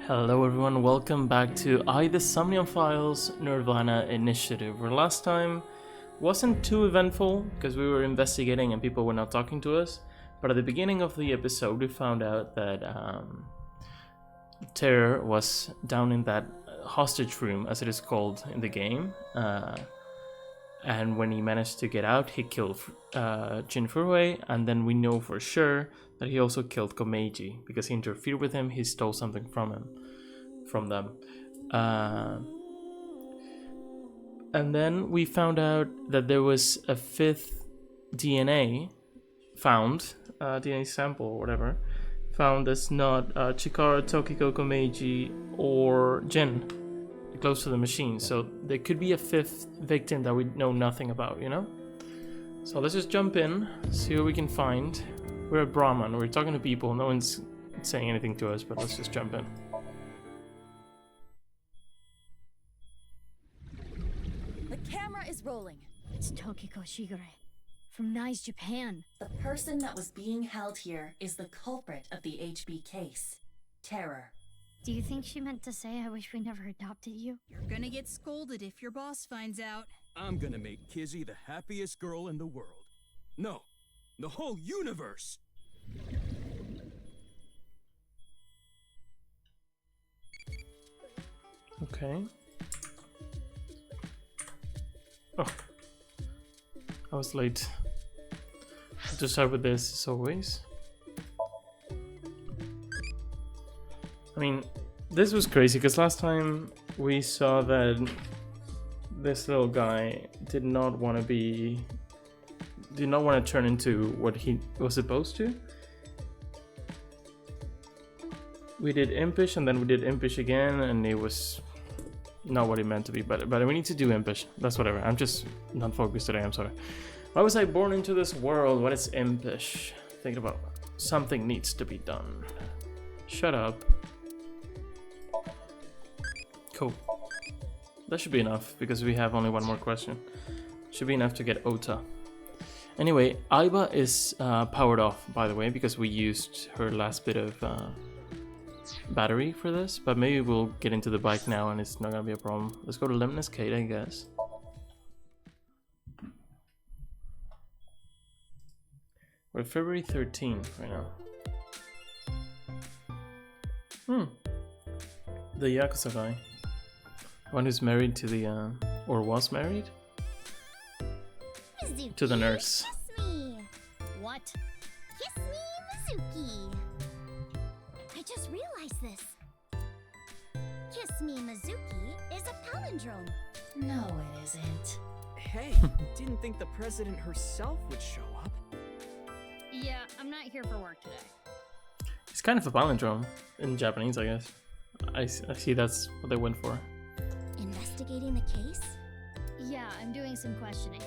Hello everyone, welcome back to the SOMNIUM Files nirvanA initiative, where last time wasn't too eventful because we were investigating and people were not talking to us, but at the beginning of the episode we found out that Terror was down in that hostage room, as it is called in the game, and when he managed to get out he killed Jin Furue, and then we know for sure that he also killed Komeiji because he interfered with him, he stole something from them. And then we found out that there was a fifth DNA found, DNA sample or whatever, found that's not Chikara, Tokiko, Komeiji, or Jin, close to the machine. So there could be a fifth victim that we know nothing about, you know? So let's just jump in, see what we can find. We're at Brahman, we're talking to people, no one's saying anything to us, but let's just jump in. The camera is rolling. It's Tokiko Shigure from Nice, Japan. The person that was being held here is the culprit of the HB case. Terror. Do you think she meant to say I wish we never adopted you? You're gonna get scolded if your boss finds out. I'm gonna make Kizzy the happiest girl in the world. No, the whole universe! Okay. Oh. I was late. To start with this, as always. I mean, this was crazy, because last time we saw that this little guy did not want to turn into what he was supposed to. We did impish, and then we did impish again, and it was not what it meant to be, but we need to do impish. That's whatever. I'm just not focused today, I'm sorry. Why was I born into this world? What is impish? Think about something needs to be done. Shut up. Cool. That should be enough, because we have only one more question. Should be enough to get Ota. Anyway, Aiba is powered off, by the way, because we used her last bit of battery for this, but maybe we'll get into the bike now and it's not gonna be a problem. Let's go to Lemnis Kate, I guess. We're February 13th right now. The Yakuza guy. One who's married to the, or was married? Mizuki, To the nurse. Kiss me. What? Kiss me, Mizuki. I just realized this. Kiss me, Mizuki is a palindrome. No, it isn't. Hey, didn't think the president herself would show up. Yeah, I'm not here for work today. It's kind of a palindrome in Japanese, I guess. I see that's what they went for. Investigating the case? Yeah, I'm doing some questioning.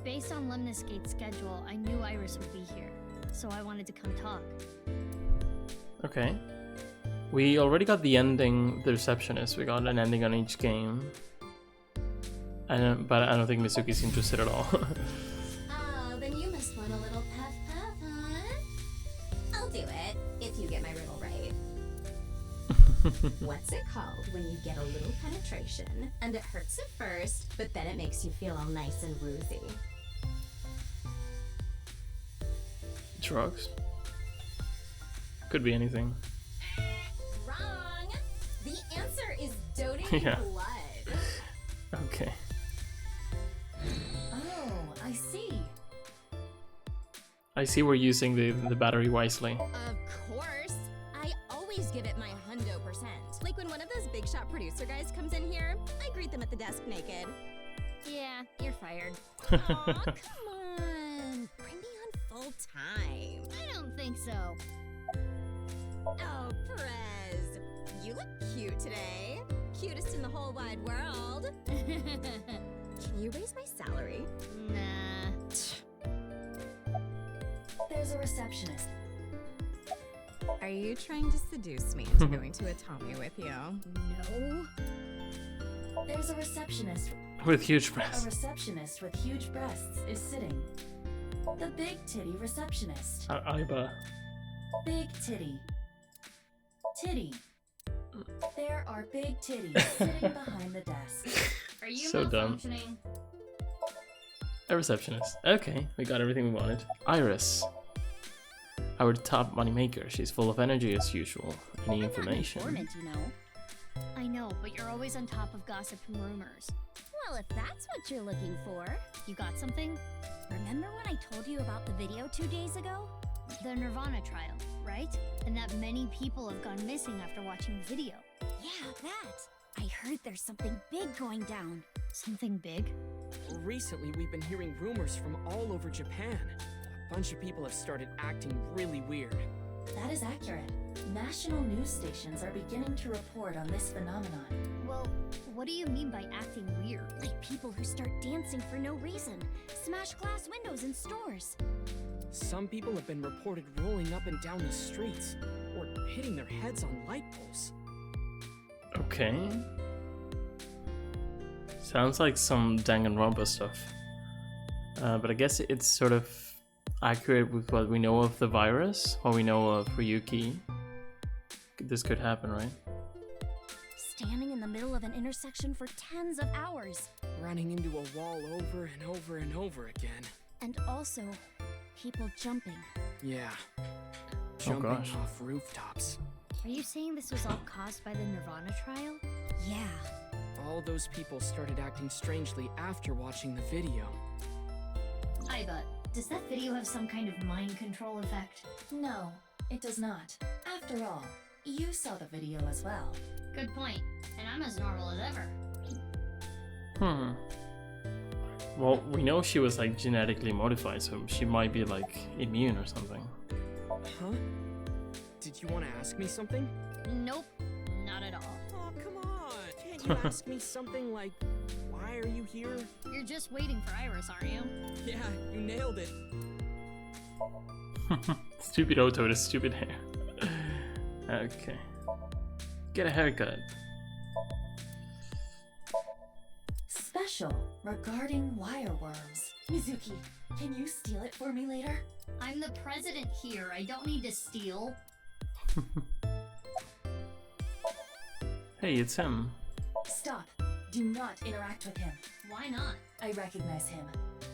Based on Lemnis Gate's schedule, I knew Iris would be here, so I wanted to come talk. Okay. We already got the ending, the receptionist. We got an ending on each game. But I don't think Mizuki's interested at all. Oh, then you must want a little puff, huh? I'll do it, if you get my riddle right. What's it called when you get a little penetration, and it hurts at first, but then it makes you feel all nice and woozy? Drugs. Could be anything. Wrong! The answer is doting Yeah. blood. Okay. Oh, I see. I see we're using the battery wisely. Of course! I always give it my hundo%. Like when one of those big shot producer guys comes in here, I greet them at the desk naked. Yeah, you're fired. Aw, come on! Bring me on full time. I don't think so. Oh, Prez, you look cute today. Cutest in the whole wide world. Can you raise my salary? Nah. There's a receptionist. Are you trying to seduce me into going to a Tommy with you? No. There's a receptionist. With huge A breasts. receptionist with huge breasts is sitting. The big titty receptionist. Aiba. Big titty. Titty. There are big titties sitting behind the desk. Are you So dumb. malfunctioning? A receptionist. Okay, we got everything we wanted. Iris. Our top moneymaker. She's full of energy as usual. Any information? I'm not an informant, you know. I know, but you're always on top of gossip and rumors. Well, if that's what you're looking for, you got something? Remember when I told you about the video 2 days ago? The nirvanA trial, right? And that many people have gone missing after watching the video. Yeah, that. I heard there's something big going down. Something big? Recently, we've been hearing rumors from all over Japan. A bunch of people have started acting really weird. That is accurate. National news stations are beginning to report on this phenomenon. Well, what do you mean by acting weird? Like people who start dancing for no reason, smash glass windows in stores. Some people have been reported rolling up and down the streets, or hitting their heads on light poles. Okay. Sounds like some Danganronpa stuff. But I guess it's sort of accurate with what we know of the virus, what we know of Ryuki. This could happen, right? Standing in the middle of an intersection for tens of hours. Running into a wall over and over and over again. And also, people jumping. Yeah. Jumping gosh. off rooftops. Are you saying this was all caused by the nirvanA trial? Yeah. All those people started acting strangely after watching the video. Aiba, does that video have some kind of mind control effect? No, it does not. After all, you saw the video as well. Good point. And I'm as normal as ever. Well, we know she was like genetically modified, so she might be like immune or something. Huh? Did you want to ask me something? Nope, not at all. Oh, come on. Can't you ask me something like, why are you here? You're just waiting for Iris, aren't you? Yeah, you nailed it. Stupid Otto with a stupid hair. Okay. Get a haircut. Special regarding wireworms. Mizuki, can you steal it for me later? I'm the president here. I don't need to steal. Hey, it's him. Stop. Do not interact with him. Why not? I recognize him.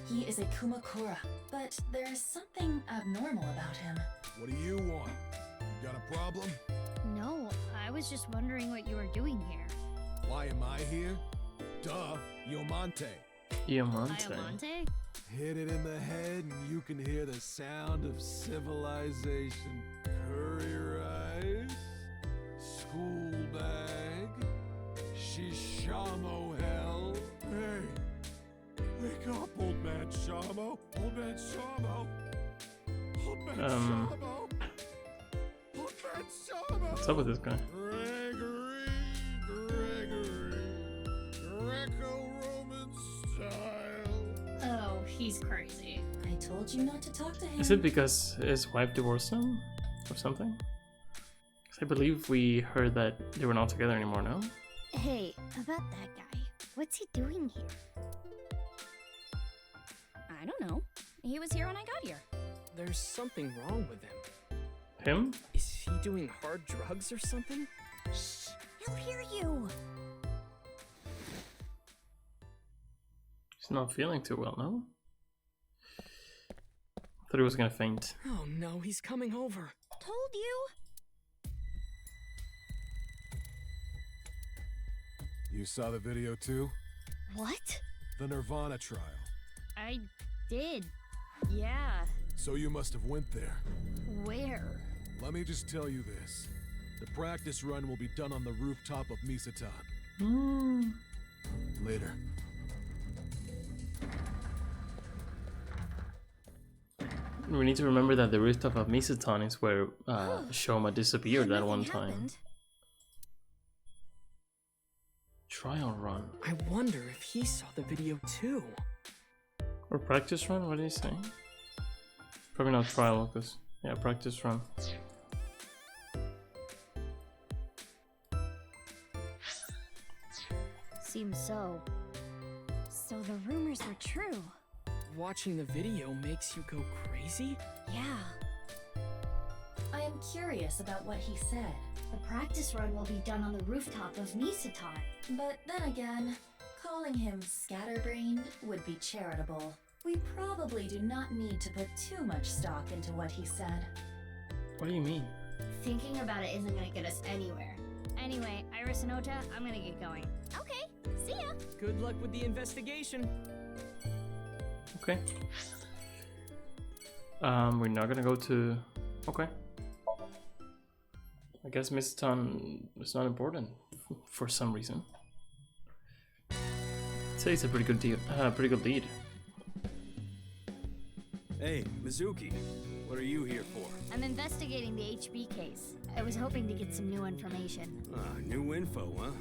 He is a Kumakura, but there's something abnormal about him. What do you want? You got a problem? No, I was just wondering what you were doing here. Why am I here? Duh, Yomante. Diamante. Diamante? Hit it in the head and you can hear the sound of civilization. Curry rice, school bag, shishamo hell. Hey, wake up, old man Shamo. Old man Shamo. Old man Shamo. Old man Shamo. What's up with this guy? Gregory, Greco-Roman style. Oh, he's crazy. I told you not to talk to him. Is it because his wife divorced him or something? 'Cause I believe we heard that they were not together anymore, no? Hey, about that guy. What's he doing here? I don't know. He was here when I got here. There's something wrong with him. Him? Is he doing hard drugs or something? Shh, he'll hear you. He's not feeling too well, no? Thought he was gonna faint. Oh no, he's coming over. Told you. You saw the video too? What? The nirvanA trial. I did. Yeah. So you must have went there. Where? Let me just tell you this. The practice run will be done on the rooftop of Misatan. Later. We need to remember that the rooftop of Misatan is where Shoma disappeared that one Nothing time. happened. Trial run. I wonder if he saw the video too. Or practice run? What did he say? Probably not trial, because... Yeah, practice run. Seems so. So the rumors were true. Watching the video makes you go crazy? Yeah. I am curious about what he said. The practice run will be done on the rooftop of Misatan. But then again, calling him scatterbrained would be charitable. We probably do not need to put too much stock into what he said. What do you mean? Thinking about it isn't gonna get us anywhere. Anyway, Iris and Ota, I'm gonna get going. Okay, see ya. Good luck with the investigation. Okay. We're not gonna go to... Okay. I guess Misatan is not important for some reason. I'd say it's a pretty good deal, pretty good lead. Hey, Mizuki, what are you here for? I'm investigating the HB case. I was hoping to get some new information. New info, huh?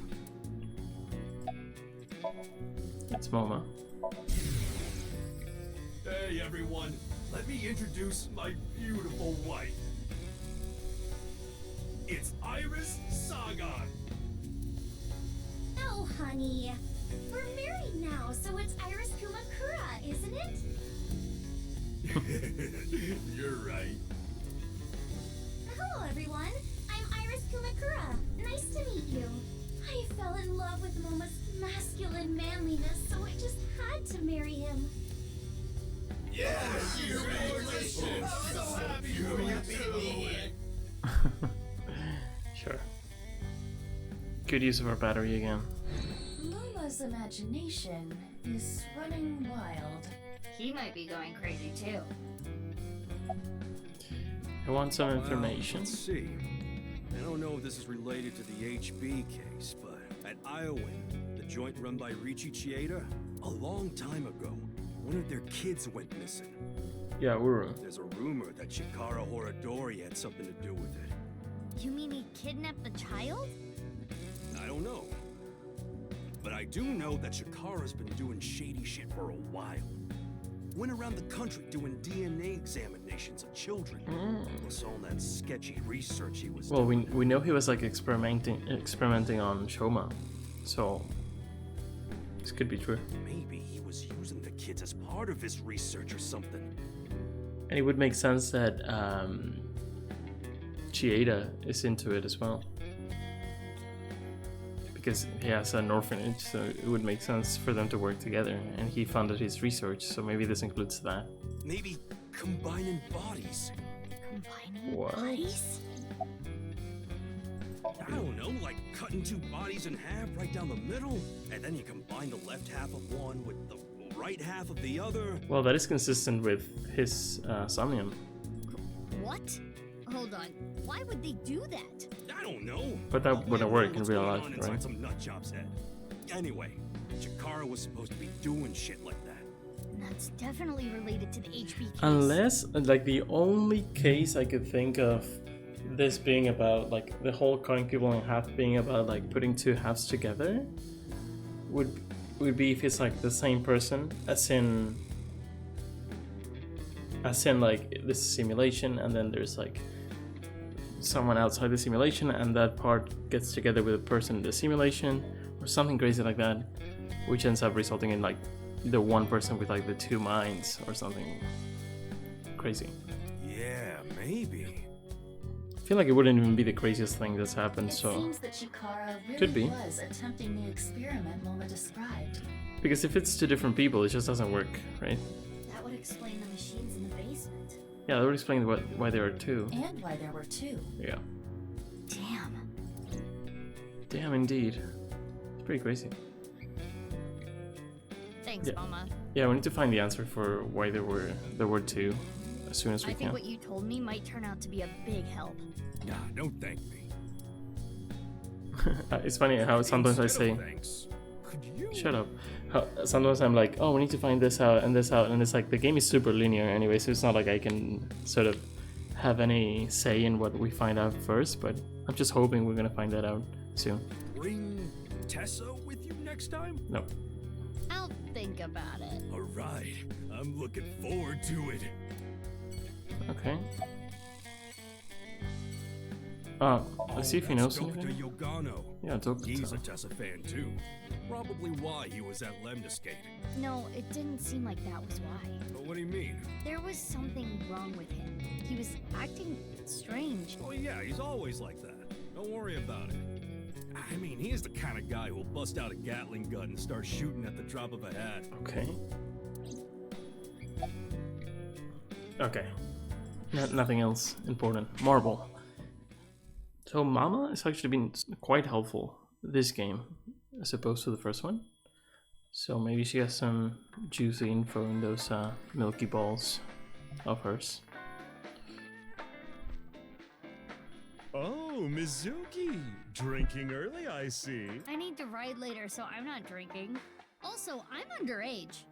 It's Moma. Hey, everyone. Let me introduce my beautiful wife. It's Iris Sagan. Oh, honey. We're married now, so it's Iris Kumakura, isn't it? You're right. Hello, everyone. I'm Iris Kumakura. Nice to meet you. I fell in love with Momo's masculine manliness, so I just had to marry him. Yes, congratulations. I'm so happy for you too. Sure. Good use of our battery again. Momo's imagination is running wild. He might be going crazy too. I want some information. Let's see. I don't know if this is related to the HB case, but at Iowan, the joint run by Richie Chieda, a long time ago, one of their kids went missing. Yeah, Uru. There's a rumor that Chikara Horadori had something to do with it. You mean he kidnapped the child? I don't know. But I do know that Chikara's been doing shady shit for a while. Went around the country doing DNA examinations of children. Plus all that sketchy research he was Well, doing. we know he was like experimenting on Shoma, so this could be true. Maybe he was using the kids as part of his research or something. And it would make sense that Chieda is into it as well. Because he has an orphanage, so it would make sense for them to work together, and he funded his research, so maybe this includes that. Maybe combining bodies. Combining What? bodies? I don't know, like cutting two bodies in half right down the middle, and then you combine the left half of one with the right half of the other. Well, that is consistent with his SOMNIUM, What? Hold on. Why would they do that? I don't know. but that wouldn't work in What's real going life, on inside right? some nutjob's head. Anyway, Chikara was supposed to be doing shit like that. That's definitely related to the HB case. Unless, like, the only case I could think of this being about, like, the whole cutting people in half being about, like, putting two halves together would be if it's, like, the same person, as in, like, this simulation, and then there's, like, someone outside the simulation, and that part gets together with a person in the simulation, or something crazy like that, which ends up resulting in, like, the one person with, like, the two minds, or something crazy. Yeah, maybe. I feel like it wouldn't even be the craziest thing that's happened, It so... seems that Chikara Could really be. was attempting the experiment Moma described. Because if it's two different people, it just doesn't work, right? That would explain the machines in the basement. Yeah, that would explain why there are two. And why there were two. Yeah. Damn. Damn, indeed. It's pretty crazy. Thanks, Yeah. Mama. Yeah, we need to find the answer for why there were two as soon as we I think can. what you told me might turn out to be a big help. Nah, don't thank me. It's funny how sometimes I Instead say, of thanks, could you... shut up. Sometimes I'm like, oh, we need to find this out, and it's like the game is super linear anyway, so it's not like I can sort of have any say in what we find out first, but I'm just hoping we're gonna find that out soon. Bring Tessa with you next time? No. I'll think about it. Alright, I'm looking forward to it. Okay. Let's see if he knows Dr. anything. Yogano. Yeah, Dr. He's a Tessa fan too. Probably why he was at Lemniscate. No, it didn't seem like that was why. But what do you mean? There was something wrong with him. He was acting strange. Oh yeah, he's always like that. Don't worry about it. I mean, he is the kind of guy who'll bust out a Gatling gun and start shooting at the drop of a hat. Okay. Okay. Nothing else important. Marble. So Mama has actually been quite helpful this game, as opposed to the first one. So maybe she has some juicy info in those milky balls of hers. Oh, Mizuki! Drinking early, I see. I need to ride later, so I'm not drinking. Also, I'm underage.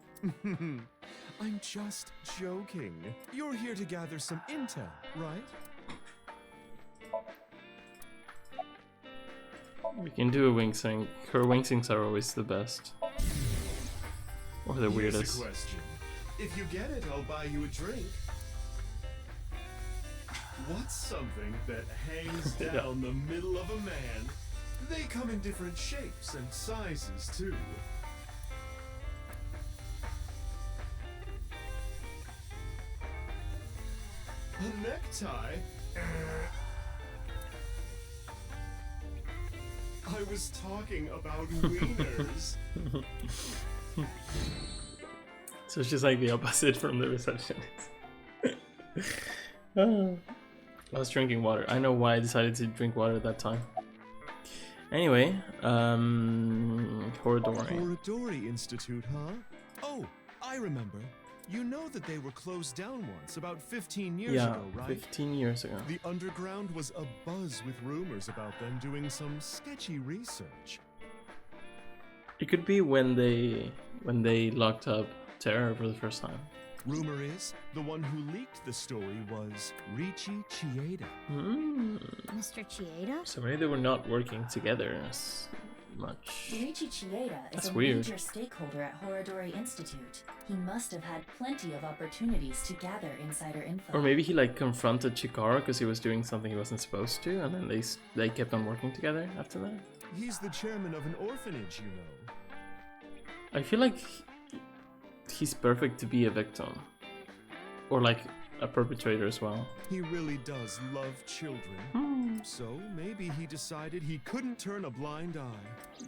I'm just joking. You're here to gather some intel, right? We can do a wing sync. Her wing syncs are always the best. Or the Here's weirdest. a question. If you get it, I'll buy you a drink. What's something that hangs down the middle of a man? They come in different shapes and sizes, too. A necktie? I was talking about wieners. So it's just like the opposite from the receptionist. I was drinking water. I know why I decided to drink water at that time. Anyway, Horadori. Horadori Institute, huh? Oh, I remember. You know that they were closed down once, about 15 years ago, right? 15 years ago. The underground was abuzz with rumors about them doing some sketchy research. It could be when they locked up Terra for the first time. Rumor is, the one who leaked the story was Riichi Chieda. Mr. Chieda? So maybe they were not working together as much. Riichi Chieda is That's a weird. major stakeholder at Horadori Institute. He must have had plenty of opportunities to gather insider info. Or maybe he like confronted Chikara because he was doing something he wasn't supposed to, and then they kept on working together after that. He's the chairman of an orphanage, you know. I feel like he's perfect to be a victim. Or like a perpetrator as well. He really does love children. So maybe he decided he couldn't turn a blind eye.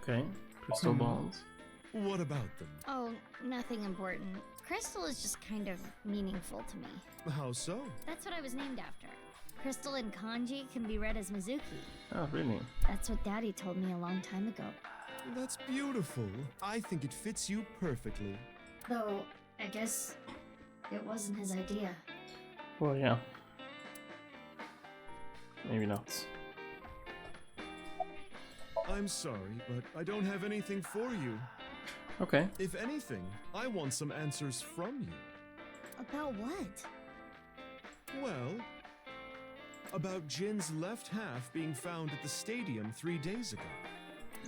Okay, crystal balls. What about them? Oh, nothing important. Crystal is just kind of meaningful to me. How so? That's what I was named after. Crystal in kanji can be read as Mizuki. Oh, really? That's what Daddy told me a long time ago. That's beautiful. I think it fits you perfectly. Though, I guess it wasn't his idea. Well, yeah. Maybe not. I'm sorry, but I don't have anything for you. Okay. If anything, I want some answers from you. About what? Well, about Jin's left half being found at the stadium 3 days ago.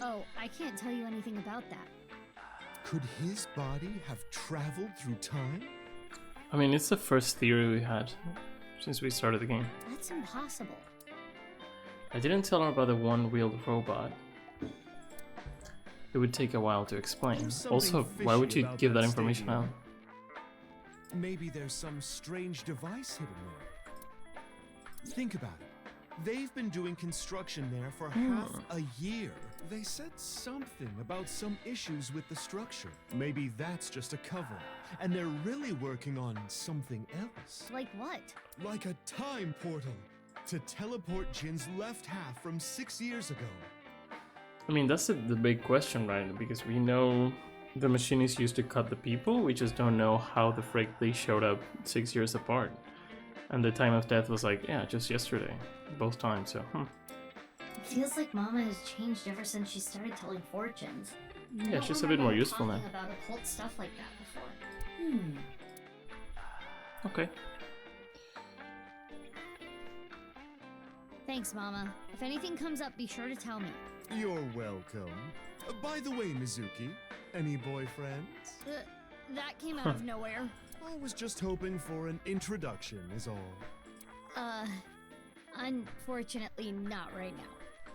Oh, I can't tell you anything about that. Could his body have traveled through time? I mean, it's the first theory we had since we started the game. That's impossible. I didn't tell her about the one-wheeled robot. It would take a while to explain. There's something Also, why would fishy you about give that that information out? stadium. Maybe there's some strange device hidden there. Think about it. They've been doing construction there for half a year. They said something about some issues with the structure. Maybe that's just a cover, and they're really working on something else. Like what? Like a time portal to teleport Jin's left half from 6 years ago. I mean, that's the big question, right? Because we know the machine is used to cut the people, we just don't know how the frick they showed up 6 years apart. And the time of death was like, yeah, just yesterday. Both times, so, It feels like Mama has changed ever since she started telling fortunes. I Yeah, don't she's a bit more remember useful now. talking about occult stuff like that before. Okay. Thanks, Mama. If anything comes up, be sure to tell me. You're welcome. By the way, Mizuki, any boyfriends? That came out of nowhere. I was just hoping for an introduction, is all. Unfortunately, not right now.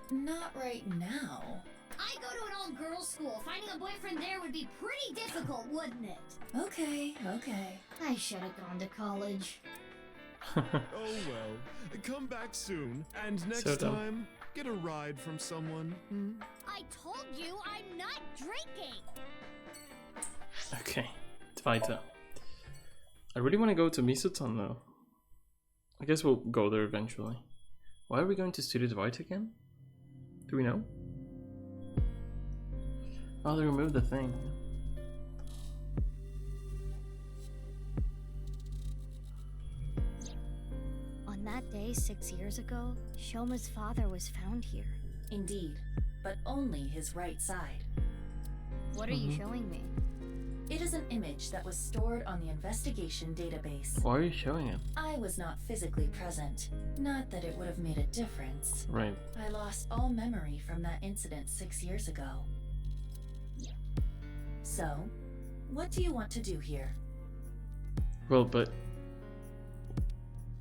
Not right now. I go to an all-girls school. Finding a boyfriend there would be pretty difficult, wouldn't it? Okay. I should have gone to college. Oh well, come back soon, and next So dumb. time, get a ride from someone. Hmm? I told you I'm not drinking. Okay, weiter. I really want to go to Misuton though. I guess we'll go there eventually. Why are we going to Studio Dwight again? Do we know? Oh, they removed the thing. On that day 6 years ago, Shoma's father was found here. Indeed, but only his right side. What are you showing me? It is an image that was stored on the investigation database. Why are you showing it? I was not physically present. Not that it would have made a difference. Right. I lost all memory from that incident 6 years ago. So, what do you want to do here? Well, but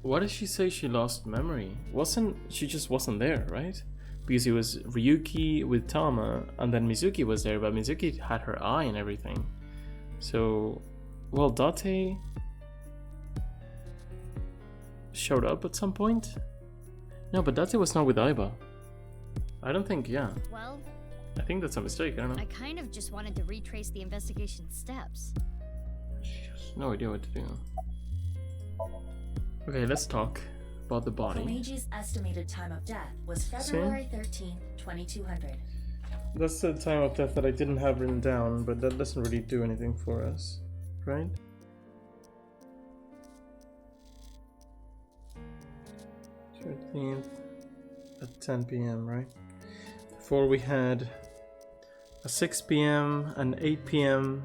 what did she say she lost memory? She just wasn't there, right? Because it was Ryuki with Tama, and then Mizuki was there, but Mizuki had her eye and everything. So, well, Date showed up at some point? No, but Date was not with Aiba. I don't think, yeah. Well, I think that's a mistake, I don't know. I kind of just wanted to retrace the investigation steps. No idea what to do. Okay, let's talk about the body. Komeji's estimated time of death was February 13th, 2200. That's the time of death that I didn't have written down, but that doesn't really do anything for us, right? At 10 p.m., right? Before we had a 6 p.m. and 8 p.m.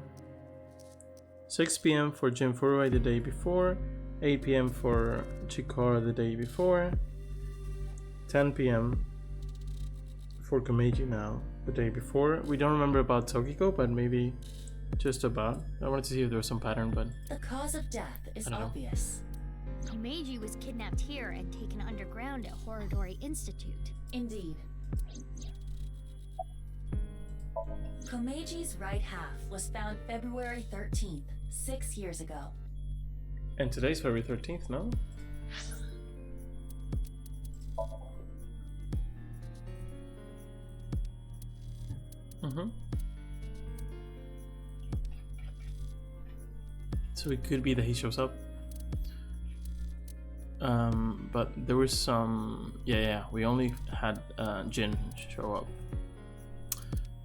6 p.m. for Jinfurui the day before, 8 p.m. for Chikara the day before, 10 p.m. for Komeji now, the day before. We don't remember about Tokiko, but maybe just about. I wanted to see if there was some pattern, but The cause of death is I don't know. obvious. Komeji was kidnapped here and taken underground at Horodori Institute. Indeed. Komeji's right half was found February 13th, 6 years ago. and today's February 13th, no? So it could be that he shows up. But there was some... Yeah, we only had Jin show up.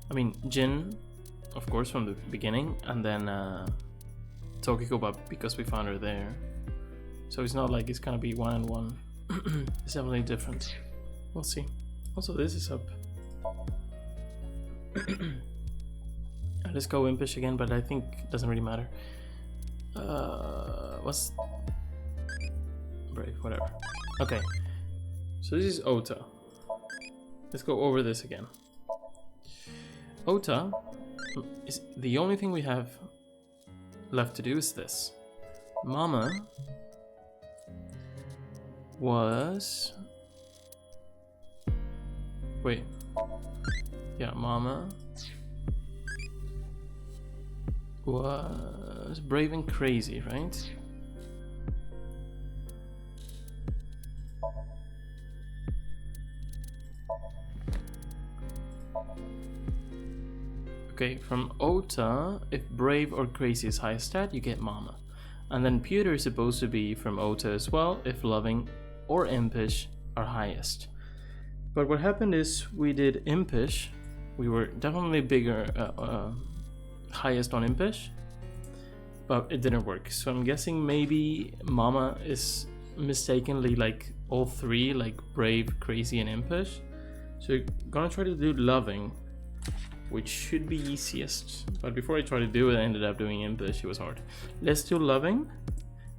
I mean, Jin, of course, from the beginning, and then Tokiko, but because we found her there. So it's not like it's gonna be one and one. It's definitely different. We'll see. Also, this is up. Let's go Impish again, but I think it doesn't really matter. What's Brave? Whatever. Okay. So this is Ota. Let's go over this again. Ota is the only thing we have left to do is this. Mama was... Wait. Yeah, Mama was brave and crazy, right? Okay, from Ota, if brave or crazy is highest stat, you get Mama. And then Pewter is supposed to be from Ota as well, if loving or impish are highest. But what happened is we did impish. We were definitely bigger, highest on impish, but it didn't work. So I'm guessing maybe Mama is mistakenly like all three, like brave, crazy, and impish. So you're gonna try to do loving, which should be easiest. But before I tried to do it, I ended up doing impish. It was hard. Let's do loving,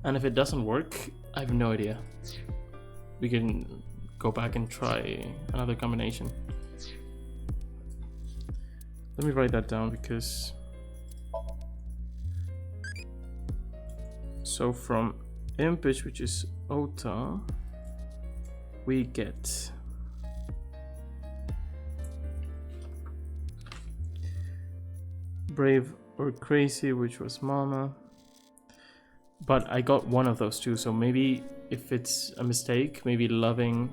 and if it doesn't work, I have no idea. We can go back and try another combination. Let me write that down because... So from impish, which is Ota, we get... brave or crazy, which was Mama. But I got one of those two, so maybe if it's a mistake, maybe Loving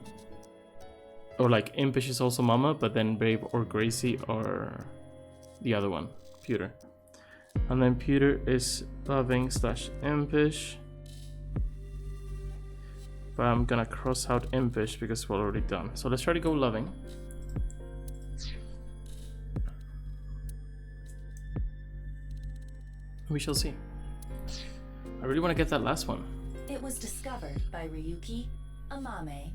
or like Impish is also Mama, but then Brave or Gracie or the other one, Pewter. And then Pewter is Loving / Impish. But I'm gonna cross out Impish because we're already done. So let's try to go Loving. We shall see. I really want to get that last one. It was discovered by Ryuki, Amame,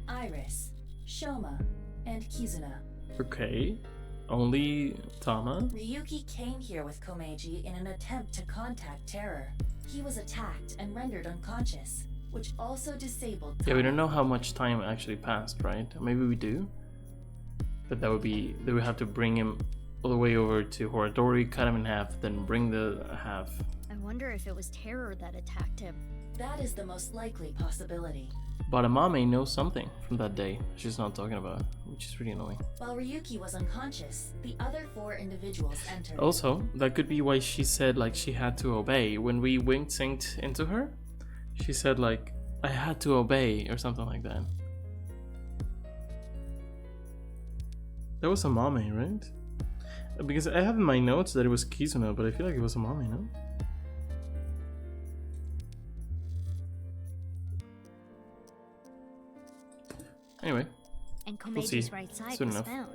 Iris, Shoma, and Kizuna. Okay. Only Tama? Ryuki came here with Komeiji in an attempt to contact Terror. He was attacked and rendered unconscious, which also disabled Tama. Yeah, we don't know how much time actually passed, right? Maybe we do. But that would be... They would have to bring him all the way over to Horadori, cut him in half, then bring the half. I wonder if it was Terror that attacked him. That is the most likely possibility. But Amame knows something from that day she's not talking about, which is really annoying. While Ryuki was unconscious, the other 4 individuals entered. Also, that could be why she said like she had to obey. When we wink-synced into her, she said like, I had to obey or something like that. That was Amame, right? Because I have in my notes that it was Kizuna, but I feel like it was Amame, no? Anyway, And we'll see Komeiji's right side soon was enough. found.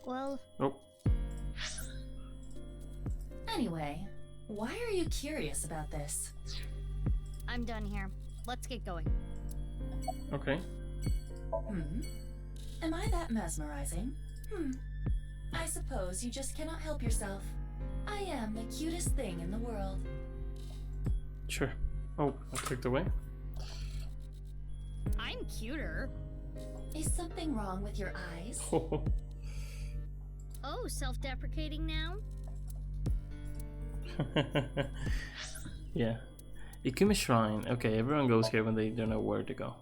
Well, Oh, Anyway, why are you curious about this? I'm done here. Let's get going. okay. Am I that mesmerizing? I suppose you just cannot help yourself. I am the cutest thing in the world. Sure. Oh, I clicked away. I'm cuter. Is something wrong with your eyes? Oh, self-deprecating now? Yeah. Ikumi Shrine. Okay, everyone goes here when they don't know where to go.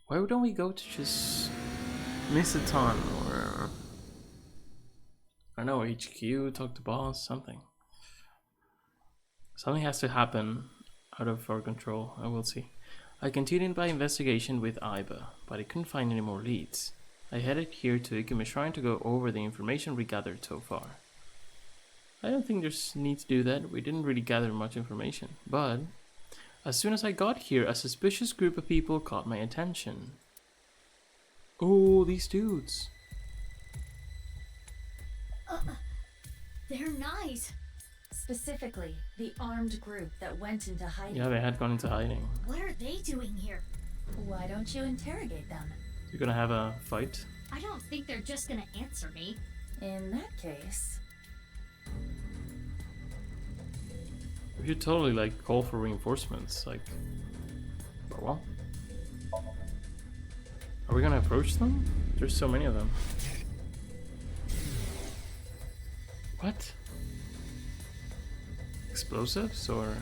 Why don't we go to just Misaton or I don't know, HQ, talk to boss, something. Something has to happen out of our control. I will see. I continued my investigation with Aiba, but I couldn't find any more leads. I headed here to Ikumi Shrine to go over the information we gathered so far. I don't think there's need to do that. We didn't really gather much information, but as soon as I got here, a suspicious group of people caught my attention. Oh, these dudes. They're nice. Specifically, the armed group that went into hiding. Yeah, they had gone into hiding. What are they doing here? Why don't you interrogate them? You're gonna have a fight? I don't think they're just gonna answer me. In that case, We should totally like call for reinforcements, like, but well. Are we gonna approach them? There's so many of them. What? Explosives or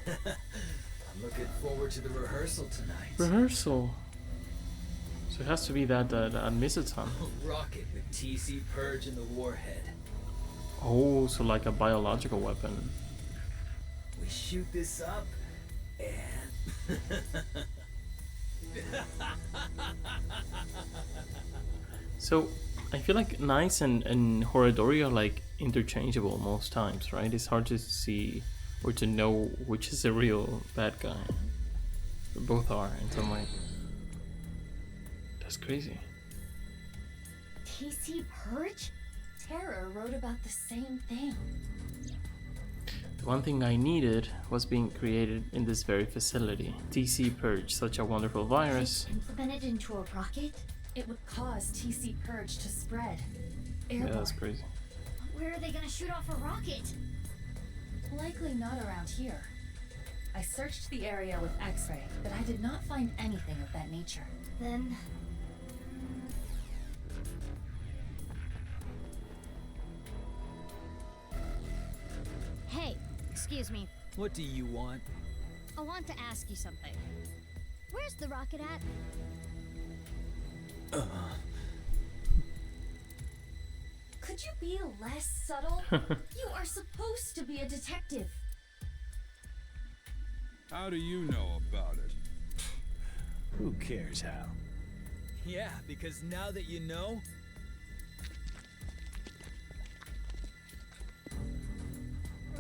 I'm looking forward to the rehearsal tonight. rehearsal? So it has to be that Misaton. Rocket with TC Purge in the warhead. Oh, so like a biological weapon. We shoot this up and So I feel like Nice and Horadori are like interchangeable most times, right? It's hard to see or to know which is a real bad guy. But both are in some way. That's crazy. TC Purge? Terror wrote about the same thing. The one thing I needed was being created in this very facility. TC Purge, such a wonderful virus. Implemented into a rocket? It would cause TC Purge to spread. Yeah, Airborne. that's crazy. Where are they gonna shoot off a rocket? Likely not around here. I searched the area with X-ray, but I did not find anything of that nature. Then Hey, excuse me. what do you want? I want to ask you something. Where's the rocket at? Could you be less subtle? You are supposed to be a detective. How do you know about it? Who cares how? Yeah, because now that you know...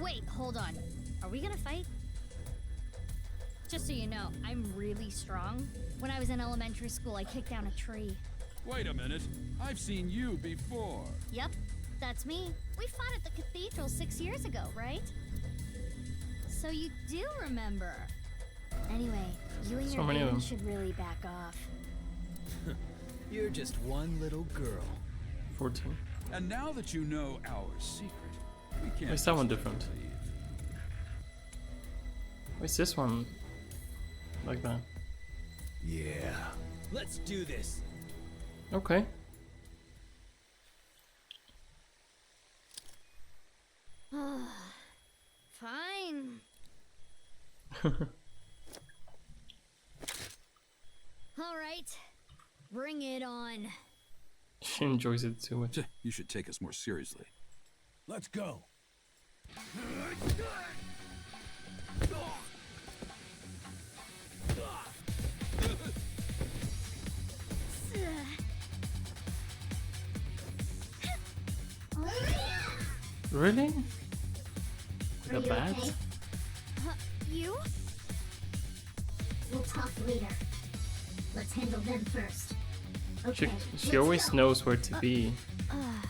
Wait, hold on. Are we gonna fight? Just so you know, I'm really strong. When I was in elementary school, I kicked down a tree. Wait a minute. I've seen you before. Yep, that's me. We fought at the cathedral 6 years ago, right? So you do remember. Anyway, you and So your many of gang them. should really back off. You're just one little girl. 14. And now that you know our secret, we can't. Why is that one just different? leave. Why is this one like that? Yeah. Let's do this. Okay. Fine. All right, bring it on. She enjoys it too much. You should take us more seriously. Let's go. Really? Are The you bat? okay? You? We'll talk later. Let's handle them first. Okay, She let's always go. knows where to be.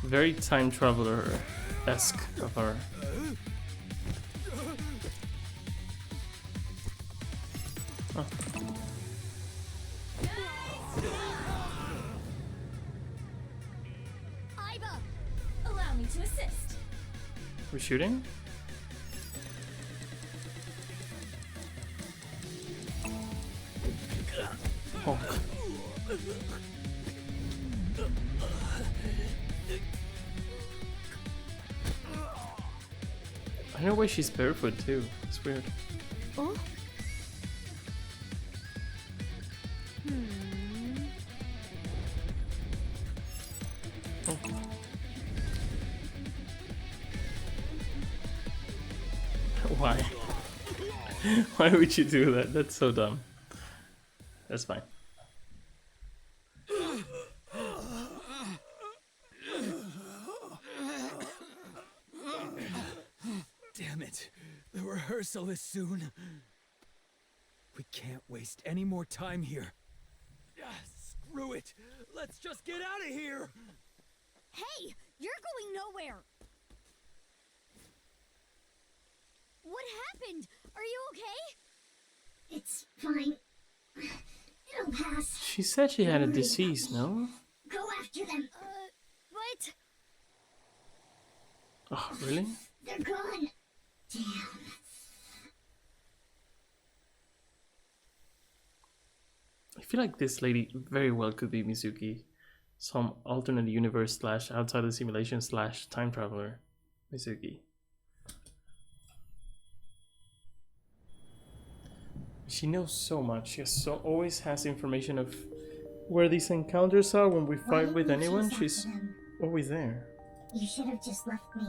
Very time traveler-esque of her. Oh. Iba, allow me to assist. We're shooting? Oh. I know why she's barefoot too. It's weird. Oh? Why? Why would you do that? That's so dumb. That's fine. Damn it. The rehearsal is soon. We can't waste any more time here. Screw it. Let's just get out of here. Hey, you're going nowhere. What happened? Are you okay? It's fine. It'll pass. She said she had a Don't worry disease, about no? me. Go after them. What? Oh, really? They're gone. Damn. I feel like this lady very well could be Mizuki. Some alternate universe slash outside the simulation slash time traveler. Mizuki. She knows so much. She always has information of where these encounters are when we Why fight don't with we anyone. chase She's after them? always there. You should have just left me.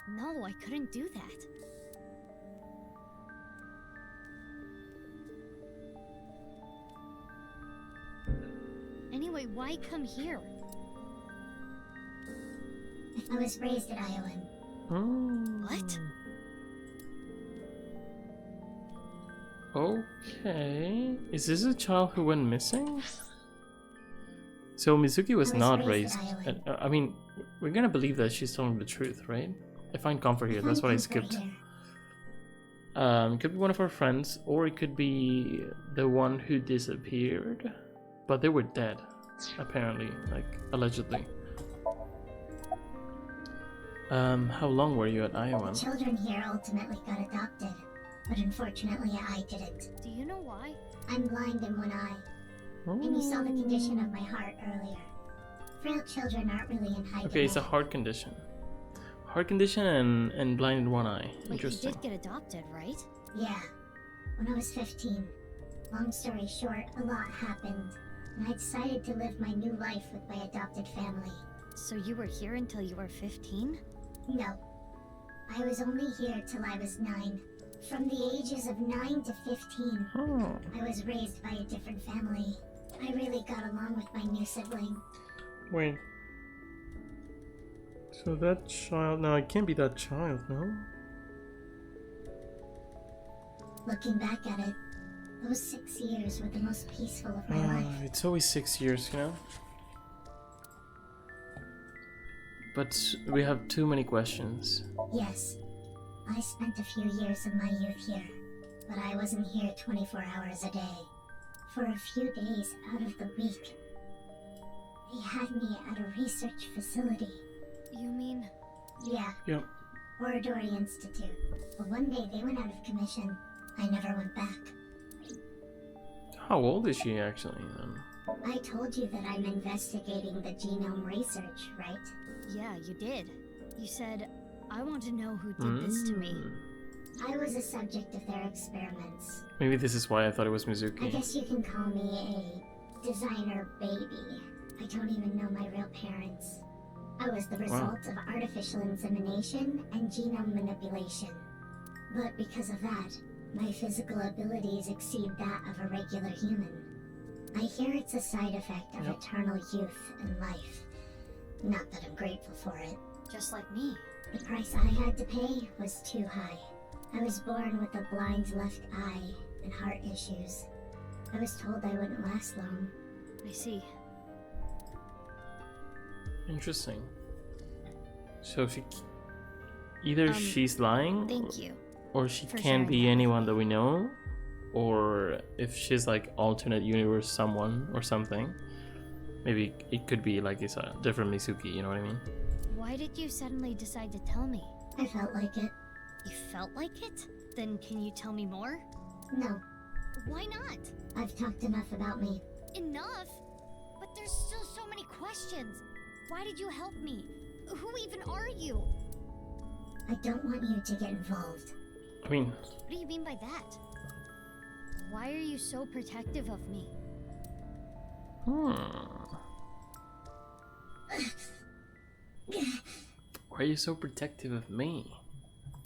No, I couldn't do that. Anyway, why come here? I was raised at Iowan. What? Okay. Is this a child who went missing? So Mizuki was I was not raised raised. at Iowan. I mean, we're gonna believe that she's telling the truth, right? I find comfort here. That's what I skipped. Here. It could be one of our friends, or it could be the one who disappeared. But they were dead, apparently, like allegedly. How long were you at Iowa? The children here ultimately got adopted, but unfortunately I didn't. Do you know why? I'm blind in one eye, and you saw the condition of my heart earlier. Frail children aren't really in high Okay, it's a demand. heart condition. Heart condition and blind in one eye. But you Interesting. did get adopted, right? Yeah, when I was 15. Long story short, a lot happened, and I decided to live my new life with my adopted family. So you were here until you were 15? No. I was only here till I was 9. From the ages of 9 to 15, I was raised by a different family. I really got along with my new sibling. Wait. So that child... No, it can't be that child, no? Looking back at it, those 6 years were the most peaceful of my life. It's always 6 years, you know? But we have too many questions. Yes, I spent a few years of my youth here, but I wasn't here 24 hours a day. For a few days out of the week, they had me at a research facility. You mean? Yeah. Yep. Oradori Institute. But one day they went out of commission. I never went back. How old is she actually then? I told you that I'm investigating the genome research, right? Yeah, you did. You said, I want to know who did this to me. I was a subject of their experiments. Maybe this is why I thought it was I Mizuki. guess you can call me a designer baby. I don't even know my real parents. I was the result of artificial insemination and genome manipulation. But because of that, my physical abilities exceed that of a regular human. I hear it's a side effect of eternal youth and life. Not that I'm grateful for it. Just like me. The price I had to pay was too high. I was born with a blind left eye and heart issues. I was told I wouldn't last long. I see. Interesting. So she... Either she's lying... Thank you. Or she for can't sharing be that anyone that we know. Or if she's like alternate universe someone or something. Maybe it could be like it's a different Mizuki, you know what I mean? Why did you suddenly decide to tell me? I felt like it. You felt like it? Then can you tell me more? No. Why not? I've talked enough about me. Enough? But there's still so many questions. Why did you help me? Who even are you? I don't want you to get involved. I mean... What do you mean by that? Why are you so protective of me? Why are you so protective of me?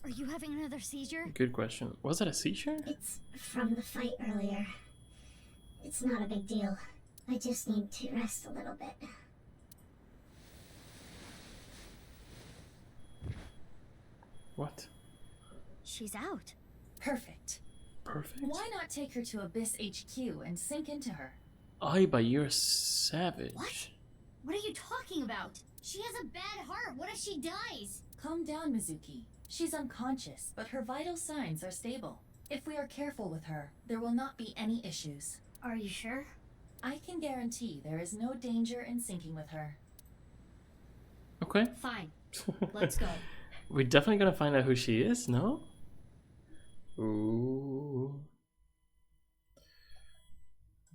Are you having another seizure? Good question. Was it a seizure? It's from the fight earlier. It's not a big deal. I just need to rest a little bit. What? She's out. Perfect. Perfect? Why not take her to Abyss HQ and sink into her? Ay, but you're a savage. What? What are you talking about? She has a bad heart. What if she dies? Calm down, Mizuki. She's unconscious, but her vital signs are stable. If we are careful with her, there will not be any issues. Are you sure? I can guarantee there is no danger in syncing with her. Okay. Fine. Let's go. We're definitely gonna find out who she is, no? Ooh.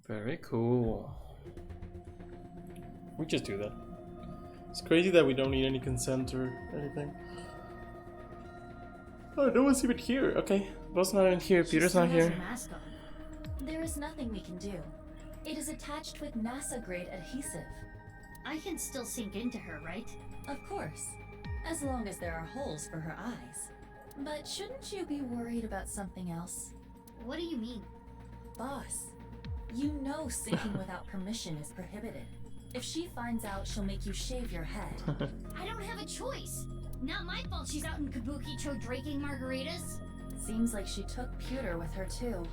Very cool. We just do that. It's crazy that we don't need any consent or anything. Oh, no one's even here. Okay, Bo's not in here. Peter's not here. There is nothing we can do. It is attached with NASA-grade adhesive. I can still sink into her, right? Of course, as long as there are holes for her eyes. But shouldn't you be worried about something else? What do you mean? Boss, you know sinking without permission is prohibited. If she finds out, she'll make you shave your head. I don't have a choice. Not my fault she's out in Kabukicho drinking margaritas. Seems like she took pewter with her too.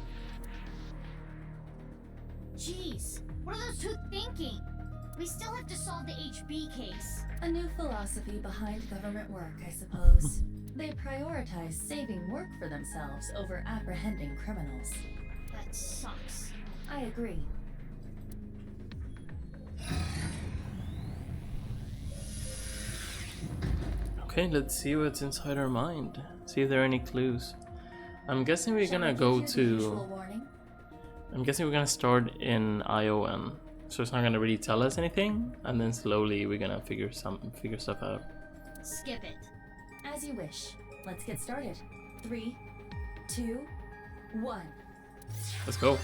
Jeez, what are those two thinking? We still have to solve the HB case. A new philosophy behind government work, I suppose. They prioritize saving work for themselves over apprehending criminals. That sucks. I agree. Okay, let's see what's inside her mind. See if there are any clues. I'm guessing we're gonna go to... I'm guessing we're gonna start in ION. So it's not gonna really tell us anything, and then slowly we're gonna figure stuff out. Skip it. As you wish. Let's get started. 3, 2, 1. Let's go.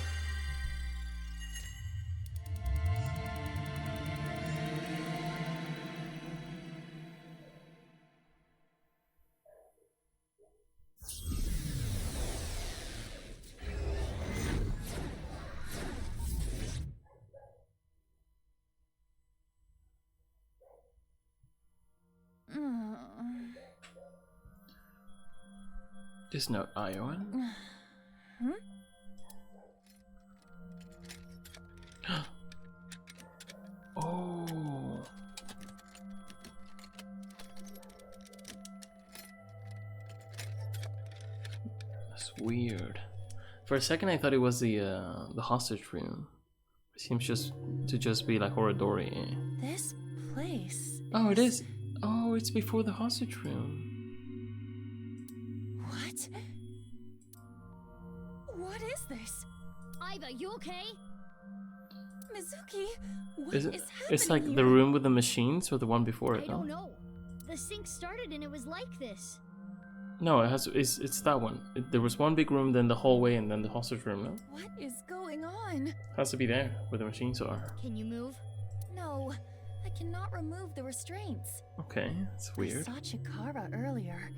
Is not Iowan. Oh. That's weird. For a second I thought it was the hostage room. It seems just be like Horadori. This place. Oh, it is. Oh, it's before the hostage room. What? What is this? Aiba, you okay? Mizuki, what Is is it? happening It's like here? the room with the machines, or the one before I it? don't know. The sync started and it was like this. No, it has. It's that one. There was one big room, then the hallway, and then the hostage room. No, What is going on? has to be there where the machines are. Can you move? No, I cannot remove the restraints. Okay, it's I weird. saw Chikara earlier.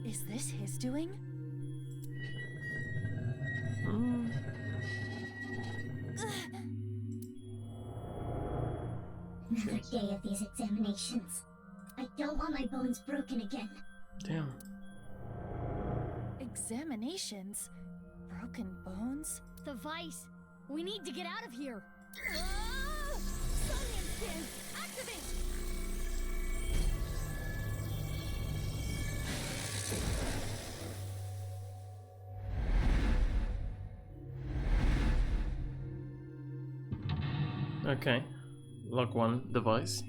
Is this his doing? Mm. Another day of these examinations. I don't want my bones broken again. Damn. Examinations? Broken bones? The vice. We need to get out of here. Somnium skin! Activate! Okay. Lock one device.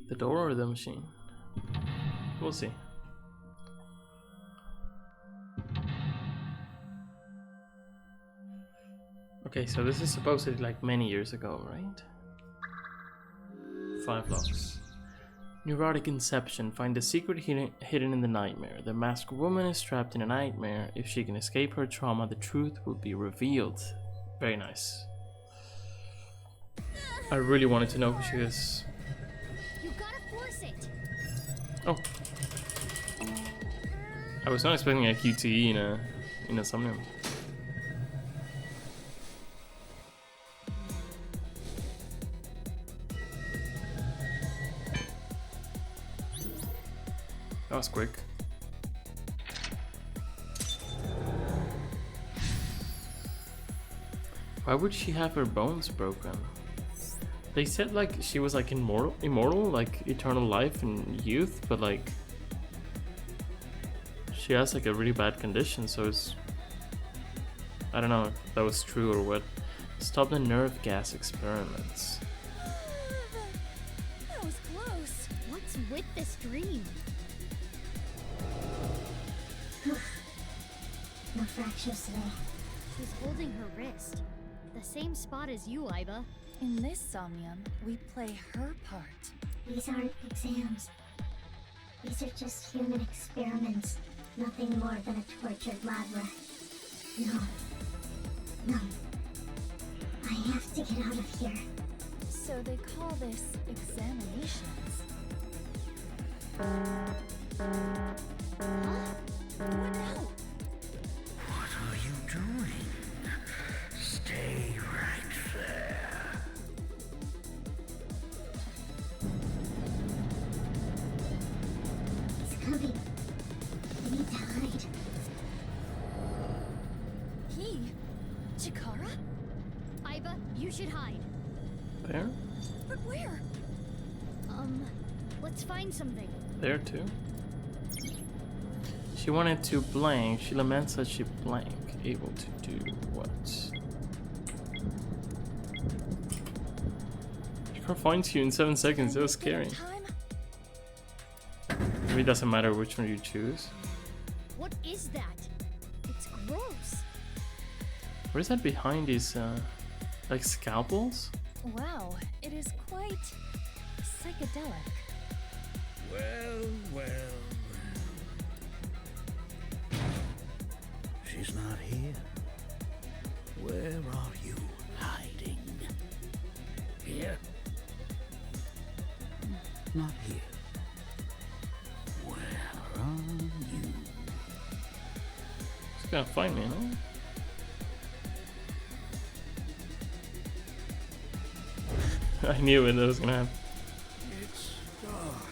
The door or the machine? We'll see. Okay, so this is supposedly like many years ago, right? 5 locks. Neurotic inception. Find the secret hidden in the nightmare. The masked woman is trapped in a nightmare. If she can escape her trauma, the truth will be revealed. Very nice. I really wanted to know who she is. You gotta force it. Oh. I was not expecting a QTE in a SOMNIUM. That was quick. Why would she have her bones broken? They said like she was like immortal, like eternal life and youth, but like she has like a really bad condition, so it's, I don't know if that was true or what. Stop the nerve gas experiments. That was close. What's with this dream? No fractures today. She's holding her wrist. The same spot as you, Aiba. In this Somnium, we play her part. These aren't exams. These are just human experiments. Nothing more than a tortured lab rat. No. I have to get out of here. So they call this examinations. What now? What are you doing? Stay right there. It's coming. I need to hide. He? Chikara? Aiba, you should hide. There? But where? Let's find something. There too? She wanted to blank. She laments that she blank. Able to do what? She can't find you in 7 seconds. That was scary. Maybe it doesn't matter which one you choose. What is that? It's gross. What is that behind these, like scalpels? Wow, it is quite psychedelic. Well. She's not here. Where are you hiding? Here? Not here. Where are you? She's gonna find me, no? I knew it was gonna happen. It's dark.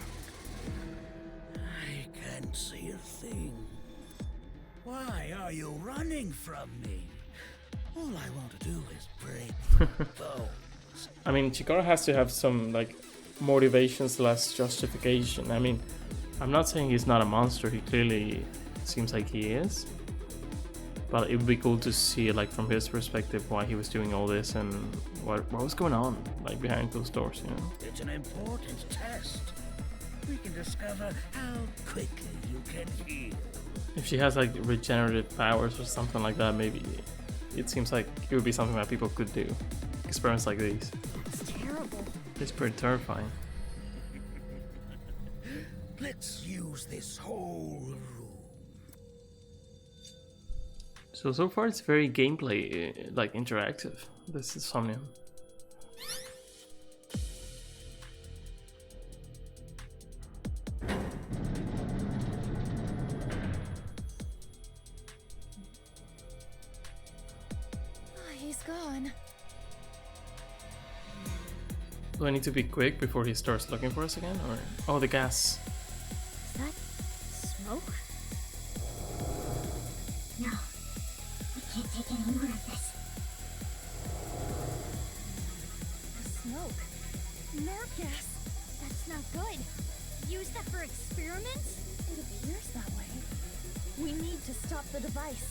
I can't see a thing. Why are you running from me? All I want to do is break bones. I mean, Chikara has to have some like motivations less justification. I mean, I'm not saying he's not a monster. He clearly seems like he is. But it would be cool to see, like, from his perspective, why he was doing all this and what was going on, like, behind closed doors, you know? It's an important test. We can discover how quickly you can heal. If she has, like, regenerative powers or something like that, maybe it seems like it would be something that people could do. Experiments like these. It's terrible. It's pretty terrifying. Let's use this whole room. So far it's very gameplay, like, interactive. This is SOMNIUM. He's gone. Do I need to be quick before he starts looking for us again, or oh, the gas? Is that smoke? No. We can't take any more of this. The smoke. Nerve gas. That's not good. Use that for experiments? It appears that way. We need to stop the device.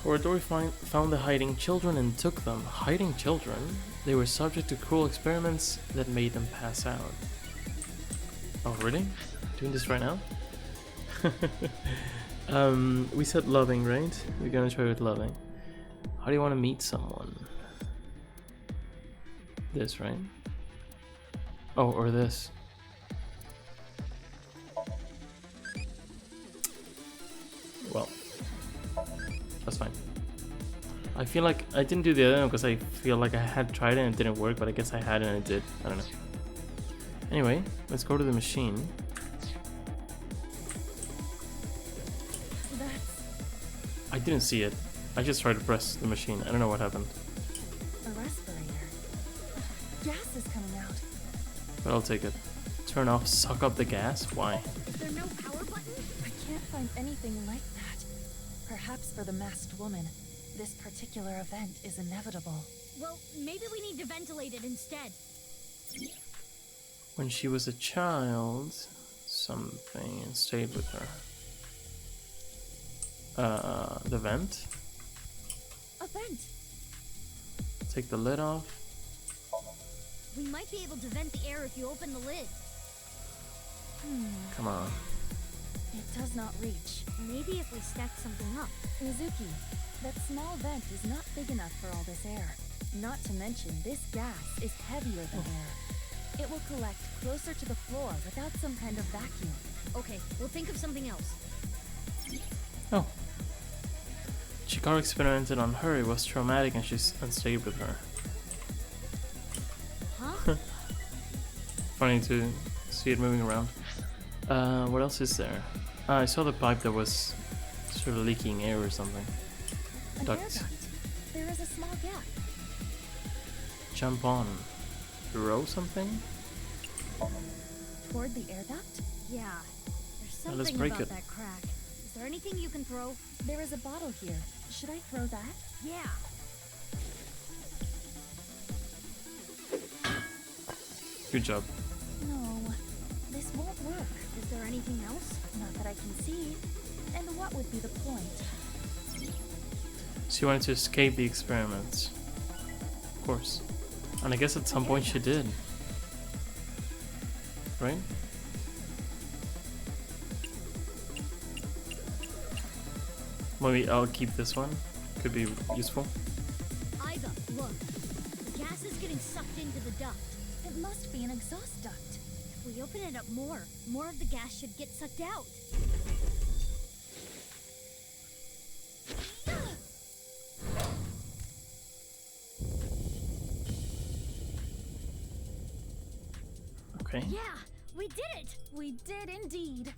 Corridor found the hiding children and took them. Hiding children? They were subject to cruel experiments that made them pass out. Oh, really? Doing this right now? We said loving, right? We're gonna try with loving. How do you want to meet someone? This, right? Oh, or this. Well, that's fine. I feel like I didn't do the other one because I feel like I had tried it and it didn't work, but I guess I had and it did. I don't know. Anyway, let's go to the machine. I didn't see it. I just tried to press the machine. I don't know what happened. A respirator. Gas is coming out. But I'll take it. Turn off, suck up the gas? Why? Is there no power button? I can't find anything like that. Perhaps for the masked woman, this particular event is inevitable. Well, maybe we need to ventilate it instead. When she was a child, something stayed with her. The vent? A vent! Take the lid off. We might be able to vent the air if you open the lid. Come on. It does not reach. Maybe if we stack something up. Mizuki, that small vent is not big enough for all this air. Not to mention, this gas is heavier than air. It will collect closer to the floor without some kind of vacuum. Okay, we'll think of something else. Oh. Chikara experimented on her. It was traumatic and she stayed with her. Huh? Funny to see it moving around. What else is there? I saw the pipe that was sort of leaking air or something. An Duct. air duct. There is a small gap. Jump on. Throw something? Toward the air duct? Yeah. There's Now let's something break about it. that crack. Is there anything you can throw? There is a bottle here. Should I throw that? Yeah. Good job. No, this won't work. Is there anything else? Not that I can see. And what would be the point? She wanted to escape the experiments. Of course. And I guess at some point she did. Right? Maybe I'll keep this one. Could be useful. Iva, look. The gas is getting sucked into the duct. It must be an exhaust duct. If we open it up more of the gas should get sucked out. Okay. Yeah, we did it! We did indeed.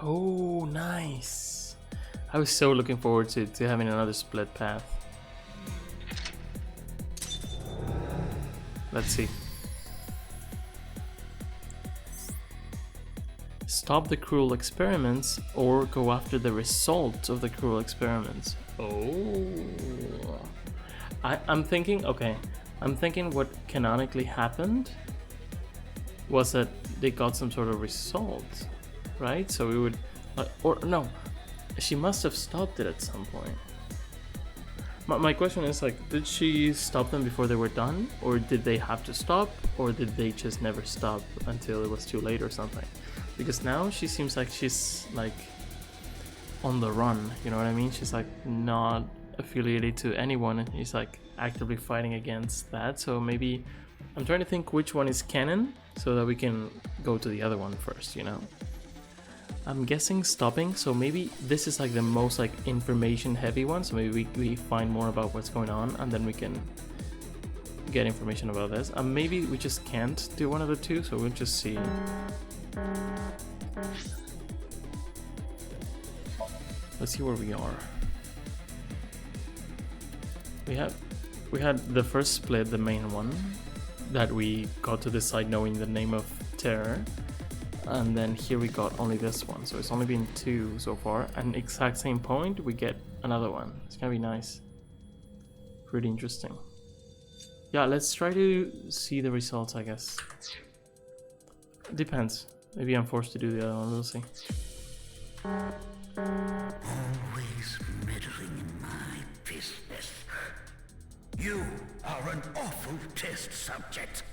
Oh, nice. I was so looking forward to having another split path. Let's see. stop the cruel experiments or go after the results of the cruel experiments. Oh. I'm thinking, okay, I'm thinking what canonically happened was that they got some sort of result, right? So we would, or no, she must have stopped it at some point. My question is, like, did she stop them before they were done, or did they have to stop, or did they just never stop until it was too late or something? Because now she seems like she's like on the run, you know what I mean? She's like not affiliated to anyone, and he's like actively fighting against that. So maybe I'm trying to think which one is canon so that we can go to the other one first, you know? I'm guessing stopping, so maybe this is like the most like information heavy one, so maybe we find more about what's going on and then we can get information about this. Maybe we just can't do one of the two, so we'll just see. Let's see where we are. We had the first split, the main one, that we got to decide knowing the name of terror. And then here we got only this one, so it's only been 2 so far. And exact same point, we get another one. It's gonna be nice. Pretty interesting. Yeah, let's try to see the results, I guess. Depends. Maybe I'm forced to do the other one, we'll see. Always meddling in my business. You are an awful test subject.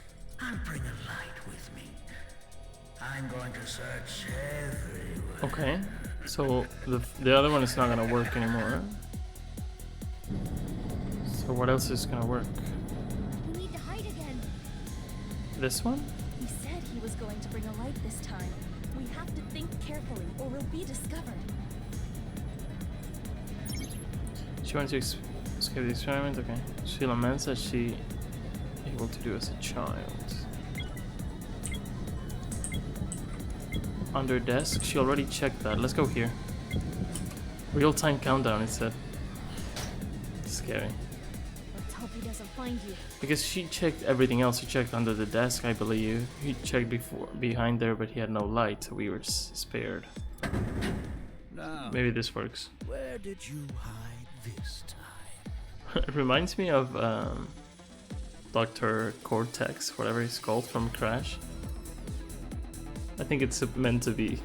I'll bring a light with me. I'm going to search everywhere. Okay, so the other one is not gonna work anymore. So what else is gonna work? We need to hide again. This one? He said he was going to bring a light this time. We have to think carefully or we'll be discovered. She wants to escape the experiment, okay. She laments that she able to do as a child. Under desk, she already checked that. Let's go here. Real-time countdown, it said. Scary. Let's hope he doesn't find you. Because she checked everything else. She checked under the desk, I believe. He checked behind there, but he had no light, so we were spared. Now, maybe this works. Where did you hide this time? It reminds me of Dr. Cortex, whatever he's called, from Crash. I think it's meant to be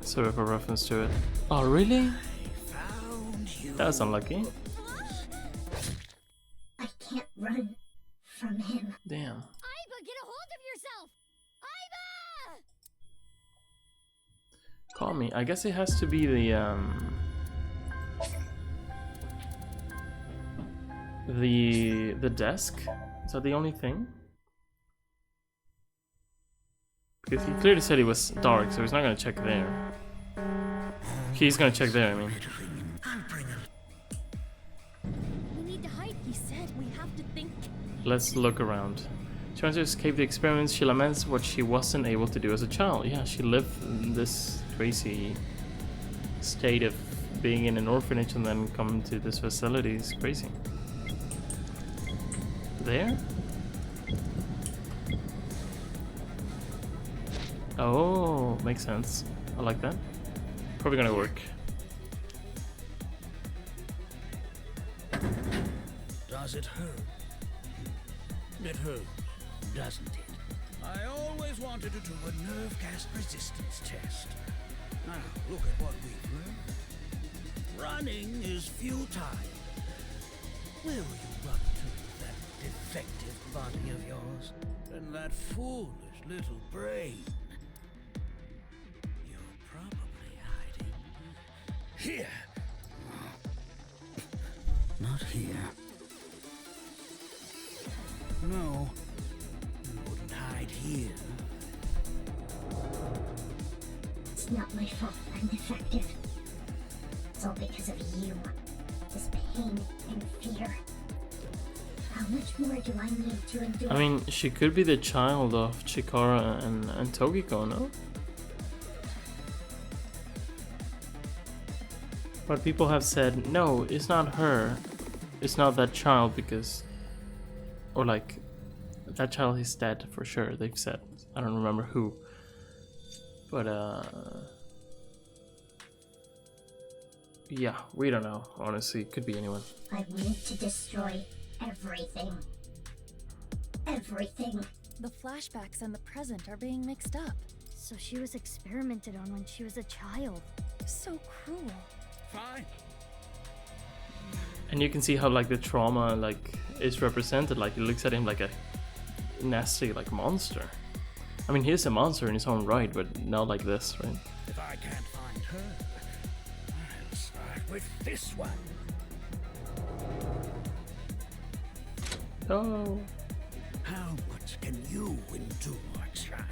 sort of a reference to it. Oh, really? That was unlucky. I can't run from him. Damn. Aiba, get a hold of yourself! Aiba! Call me. I guess it has to be the desk. Is that the only thing? Because he clearly said it was dark, so he's not gonna check there. He's gonna check there, I mean. We need to hide. He said we have to think. Let's look around. She wants to escape the experiments. She laments what she wasn't able to do as a child. Yeah, she lived in this crazy state of being in an orphanage and then coming to this facility. It's crazy. There? Oh, makes sense. I like that. Probably gonna work. Does it hurt? It hurts, doesn't it? I always wanted to do a nerve gas resistance test. Now, look at what we've learned. Running is futile. Where will you run to with that defective body of yours? And that foolish little brain? You're probably hiding here. Not here. No, you wouldn't hide here. It's not my fault I'm defective. It's all because of you. This pain and fear. How much more do I need to endure? I mean, she could be the child of Chikara and Togiko, no? But people have said, no, it's not her. It's not that child because... Or like, that child is dead for sure, they've said. I don't remember who. But yeah, we don't know. Honestly, it could be anyone. I need to destroy everything. Everything. The flashbacks and the present are being mixed up. So she was experimented on when she was a child. So cruel. Fine. And you can see how like the trauma like is represented. Like it looks at him like a nasty like monster. I mean, he's a monster in his own right, but not like this, right? If I can't find her, I'll start with this one. Oh. How much can you endure, child?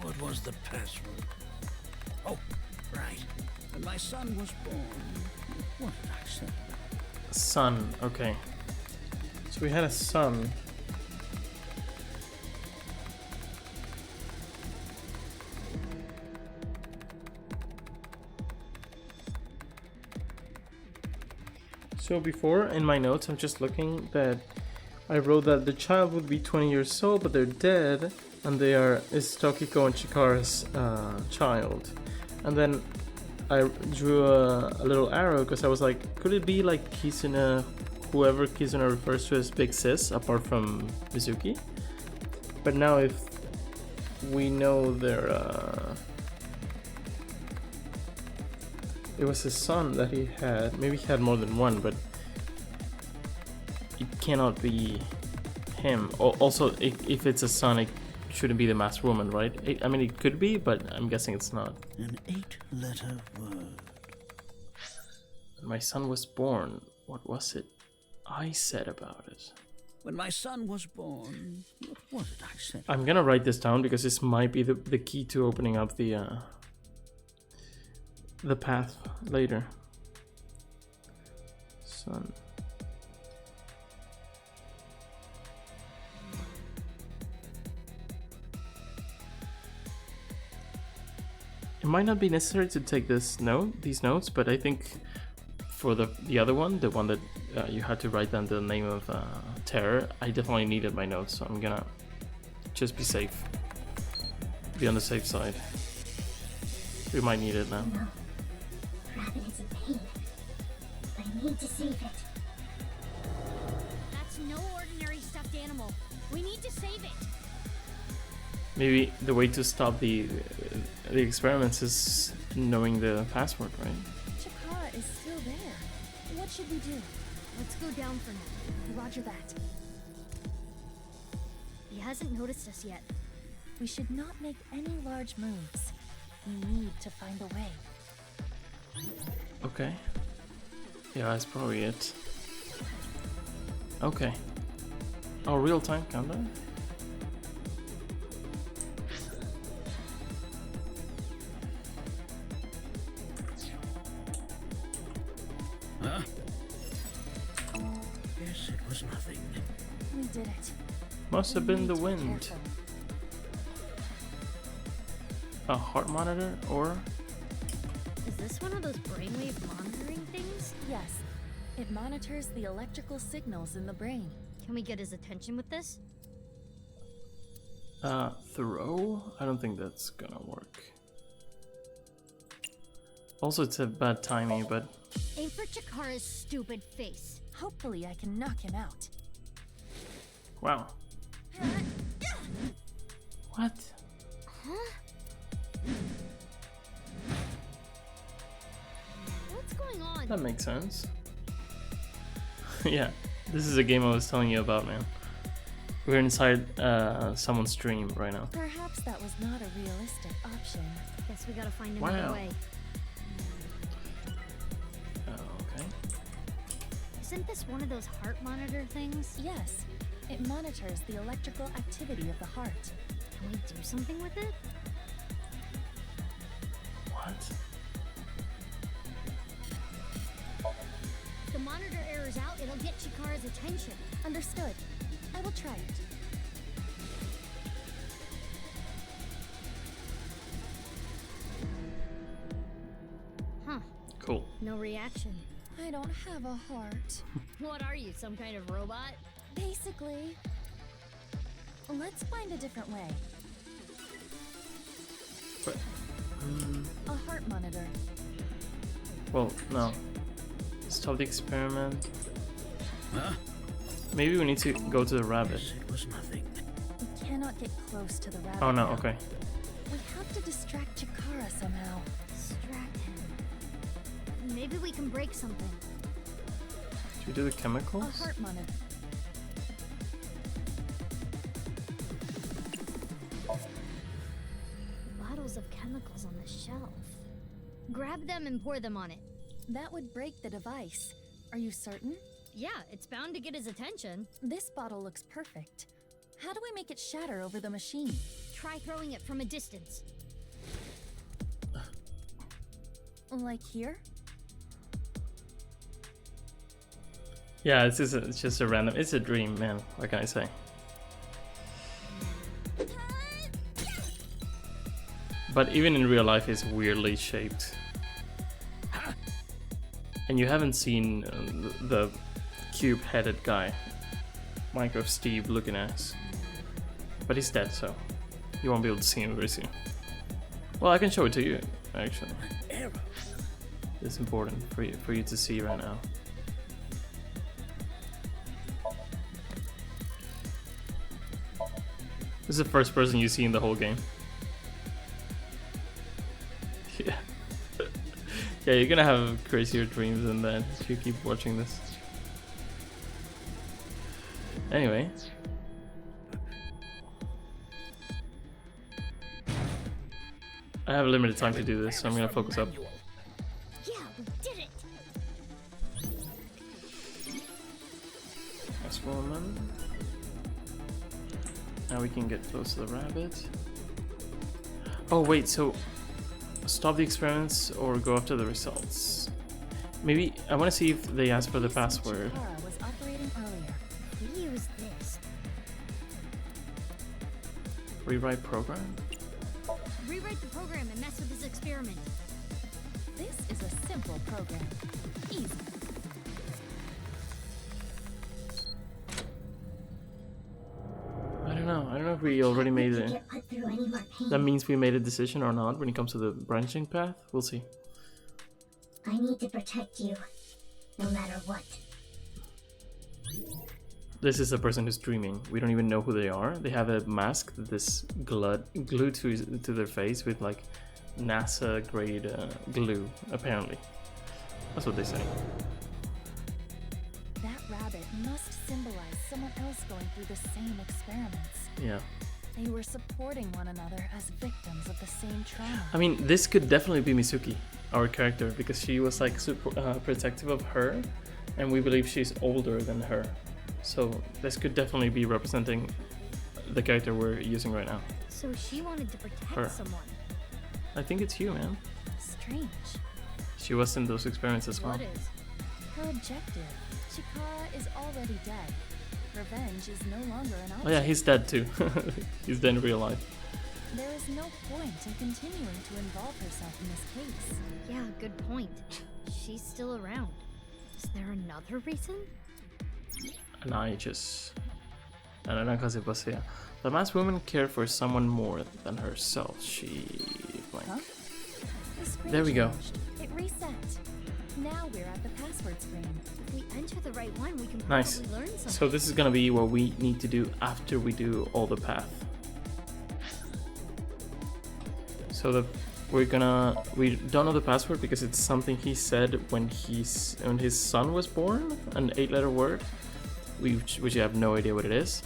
What was the password? Oh, right. When my son was born, what did I say? Son, okay. So we had a son. So before, in my notes, I'm just looking that I wrote that the child would be 20 years old, but they're dead, and they is Tokiko and Chikara's child. And then I drew a little arrow because I was like, could it be like Kizuna, whoever Kizuna refers to as Big Sis, apart from Mizuki? But now if we know it was his son that he had, maybe he had more than one, but it cannot be him. Also, if it's a son, it shouldn't be the masked woman, right? I mean, it could be, but I'm guessing it's not. An 8-letter word. When my son was born, what was it I said about it? When my son was born, what did I say? I'm gonna write this down because this might be the key to opening up the path later. Son. It might not be necessary to take these notes, but I think for the other one, the one that you had to write down the name of Terror, I definitely needed my notes, so I'm gonna just be safe. Be on the safe side. We might need it now. No. Rabbit is in pain. I need to save it. That's no ordinary stuffed animal. We need to save it. Maybe the way to stop the experiments is knowing the password, right? Chikara is still there. What should we do? Let's go down for now. Roger that. He hasn't noticed us yet. We should not make any large moves. We need to find a way. Okay. Yeah, that's probably it. Okay. Oh, real time countdown? Huh? Yes, it was nothing. We did it. Must have been the wind. Careful. A heart monitor or? Is this one of those brainwave monitoring things? Yes. It monitors the electrical signals in the brain. Can we get his attention with this? Throw? I don't think that's gonna work. Also, it's a bad timing, but... Aim for Chikara's stupid face. Hopefully I can knock him out. Wow. What? Huh? What's going on? That makes sense. Yeah, this is a game I was telling you about, man. We're inside someone's stream right now. Perhaps that was not a realistic option. Guess we gotta find another Wow. way. Okay. Isn't this one of those heart monitor things? Yes. It monitors the electrical activity of the heart. Can we do something with it? What? If the monitor errors out, it'll get Chikara's attention. Understood. I will try it. Huh. Cool. No reaction. I don't have a heart. What are you, some kind of robot? Basically. Let's find a different way. But, A heart monitor. well, no. Stop the experiment. Huh? Maybe we need to go to the rabbit. It was nothing. We cannot get close to the rabbit. Oh no, now. okay. We have to distract Chikara somehow. Distract him. Maybe we can break something. Should we do the A chemicals? heart monitor. Bottles of chemicals on the shelf. Grab them and pour them on it. That would break the device. Are you certain? Yeah, it's bound to get his attention. This bottle looks perfect. How do we make it shatter over the machine? Try throwing it from a distance. Like here? Yeah, it's just a random. It's a dream, man. What can I say? But even in real life, it's weirdly shaped. And you haven't seen the cube-headed guy, Micro Steve looking ass. But he's dead, so you won't be able to see him very soon. Well, I can show it to you, actually. It's important for you to see right now. This is the first person you see in the whole game. Yeah. Yeah, you're gonna have crazier dreams than that if you keep watching this. Anyway. I have limited time to do this, so I'm gonna focus up. Yeah, we did it. That's woman. Now we can get close to the rabbit. Oh wait, so stop the experiments or go after the results. Maybe I want to see if they ask for the password. Chikara was operating earlier. We use this. Rewrite program. Rewrite the program and mess with his experiment. This is a simple program. Easy. I don't know if we already made it. Get put through any more pain. That means we made a decision or not when it comes to the branching path. We'll see. I need to protect you, no matter what. This is the person who's dreaming. We don't even know who they are. They have a mask that's glued to their face with like NASA grade glue, apparently. That's what they say. That rabbit must symbolize someone else going through the same experiments. Yeah. They were supporting one another as victims of the same trauma. I mean, this could definitely be Mizuki, our character, because she was like super protective of her, and we believe she's older than her. So this could definitely be representing the character we're using right now. So she wanted to protect Her. someone. I think it's you, man. Strange. She was in those experiments as well. What is? Her objective. Chikara is already dead. Revenge is no longer an option. Oh yeah, he's dead too. He's dead in real life. There is no point in continuing to involve herself in this case. Yeah, good point. She's still around. Is there another reason? Análisis. Naranja se pasea. The masked woman cared for someone more than herself. She blank. Huh? The screen There we go. changed. It reset. Now we're at the password screen. If we enter the right one, we can Nice. probably learn something. So this is gonna be what we need to do after we do all the path. So we don't know the password because it's something he said when his son was born, an 8-letter word, which you have no idea what it is.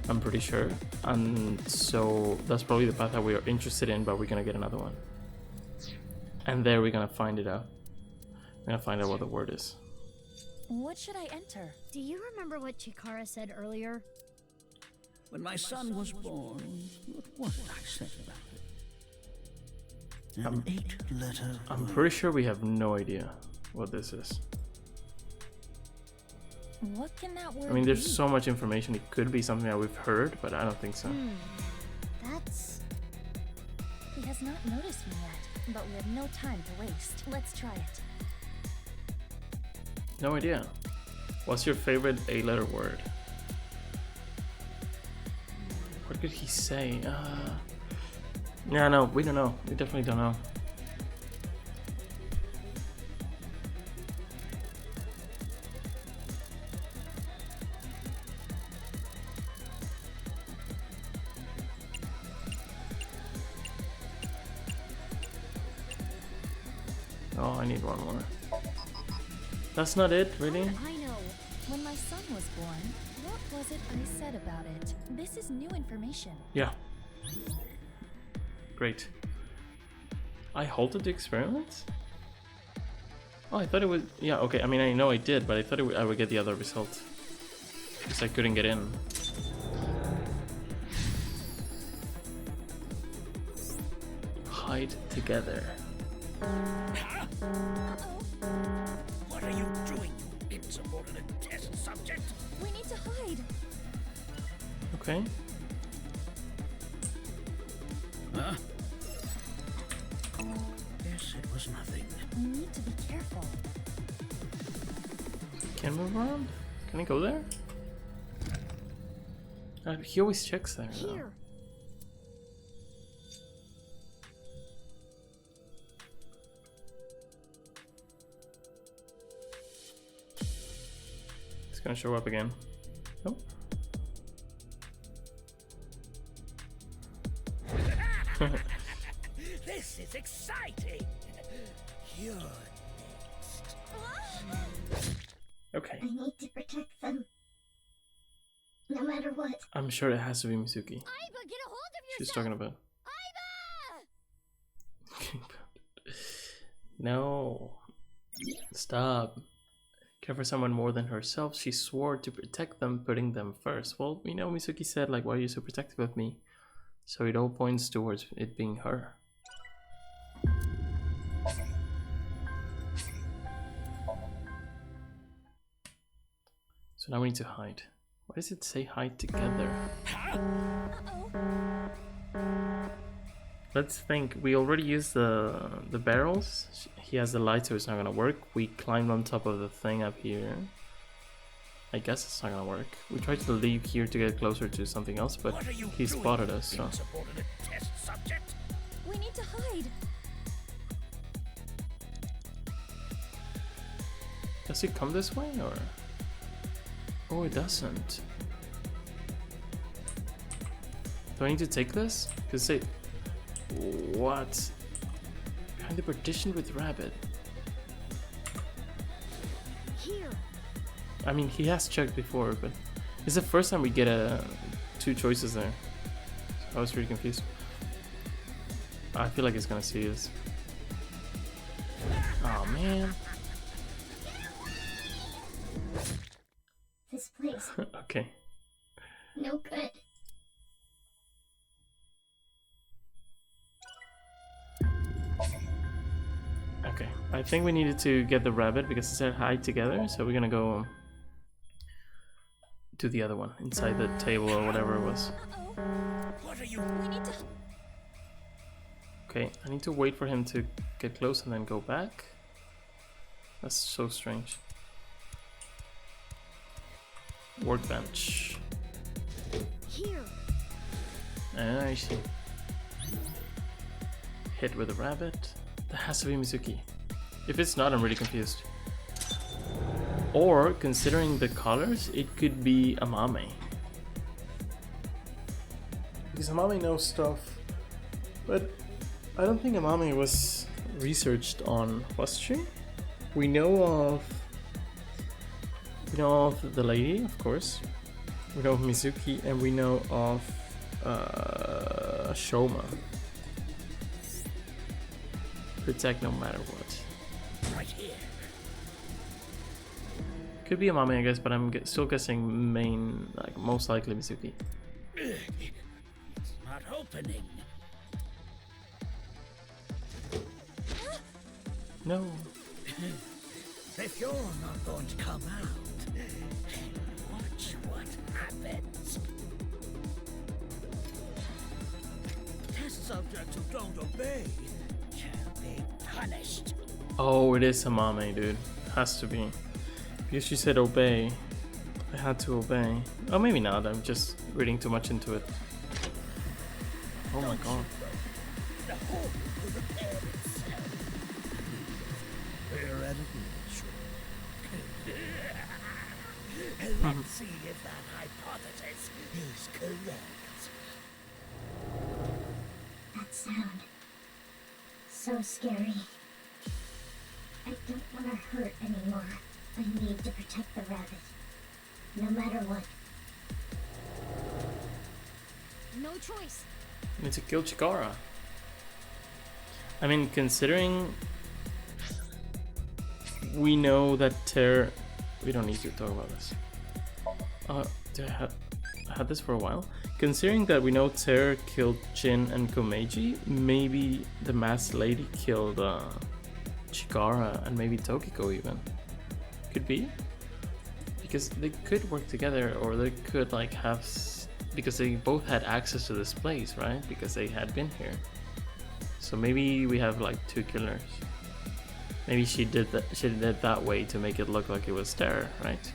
I'm pretty sure, and so that's probably the path that we are interested in, but we're gonna get another one, and there we're gonna find it out. We're gonna find out what the word is. What should I enter? Do you remember what Chikara said earlier? When my son was born, what did I say about it? An 8-letter I'm word. pretty sure we have no idea what this is. What can that word I mean, there's be? so much information. It could be something that we've heard, but I don't think so. That's... He has not noticed me yet, but we have no time to waste. Let's try it. No idea. What's your favorite 8-letter word? What could he say? Yeah, no, we don't know. We definitely don't know. Oh, I need one more. That's not it, really? I know. When my son was born, what was it I said about it? This is new information. Yeah. Great. I halted the experiment? Oh, I thought it was... Yeah, okay, I mean, I know I did, but I thought I would get the other result. Because I couldn't get in. Hide together. What are you doing, you insubordinate test subject? We need to hide. Okay. Huh? Yes, it was nothing. We need to be careful. Can I move around? Can I go there? He always checks there. Though. Here. It's gonna show up again. Nope. This is exciting. You're next. Okay. I need to protect them. No matter what. I'm sure it has to be Mizuki. Aiba, get a hold of yourself! She's talking about. Aiba! No. Stop. Care for someone more than herself. She swore to protect them, putting them first. Well, we know Mizuki said, like, why are you so protective of me? So it all points towards it being her. So now we need to hide. Why does it say hide together? Let's think. We already used the barrels. He has the light, so it's not gonna work. We climbed on top of the thing up here. I guess it's not gonna work. We tried to leave here to get closer to something else, but he spotted us, so... Test subject? We need to hide. Does it come this way, or...? Oh, it doesn't. Do I need to take this? Because it... What? Behind the partition with rabbit. Here. I mean, he has checked before, but it's the first time we get two choices there. So I was really confused. I feel like it's gonna see us. Oh man. This place. Okay. No good. Okay. I think we needed to get the rabbit because it said hide together, so we're gonna go to the other one inside the table or whatever it was. What are you? We need to. Okay, I need to wait for him to get close and then go back. That's so strange. Workbench. Here. I see. Hit with a rabbit. That has to be Mizuki. If it's not, I'm really confused. Or, considering the colors, it could be Amame. Because Amame knows stuff. But I don't think Amame was researched on, was she? We know of the lady, of course. We know of Mizuki, and we know of Shoma. Protect no matter what. Right here. Could be Amame, I guess, but I'm still guessing main, like most likely Mizuki. It's not opening. No. If you're not going to come out, then watch what happens. Test subjects who don't obey shall be punished. Oh, it is Amame, dude. Has to be. Because she said obey. I had to obey. Oh, maybe not. I'm just reading too much into it. Oh my god. The whole will repair itself. We're at a Let's see if that hypothesis is correct. That sound. So scary. I don't want to hurt anymore. I need to protect the rabbit. No matter what. No choice. I need to kill Chikara. I mean, considering we know that Terror... We don't need to talk about this. I had this for a while. Considering that we know Terror killed Jin and Komeiji, maybe the masked lady killed Chikara and maybe Tokiko even. Could be? Because they could work together, or they could like have... Because they both had access to this place, right? Because they had been here. So maybe we have like two killers. Maybe she did that. She did it that way to make it look like it was Terror, right?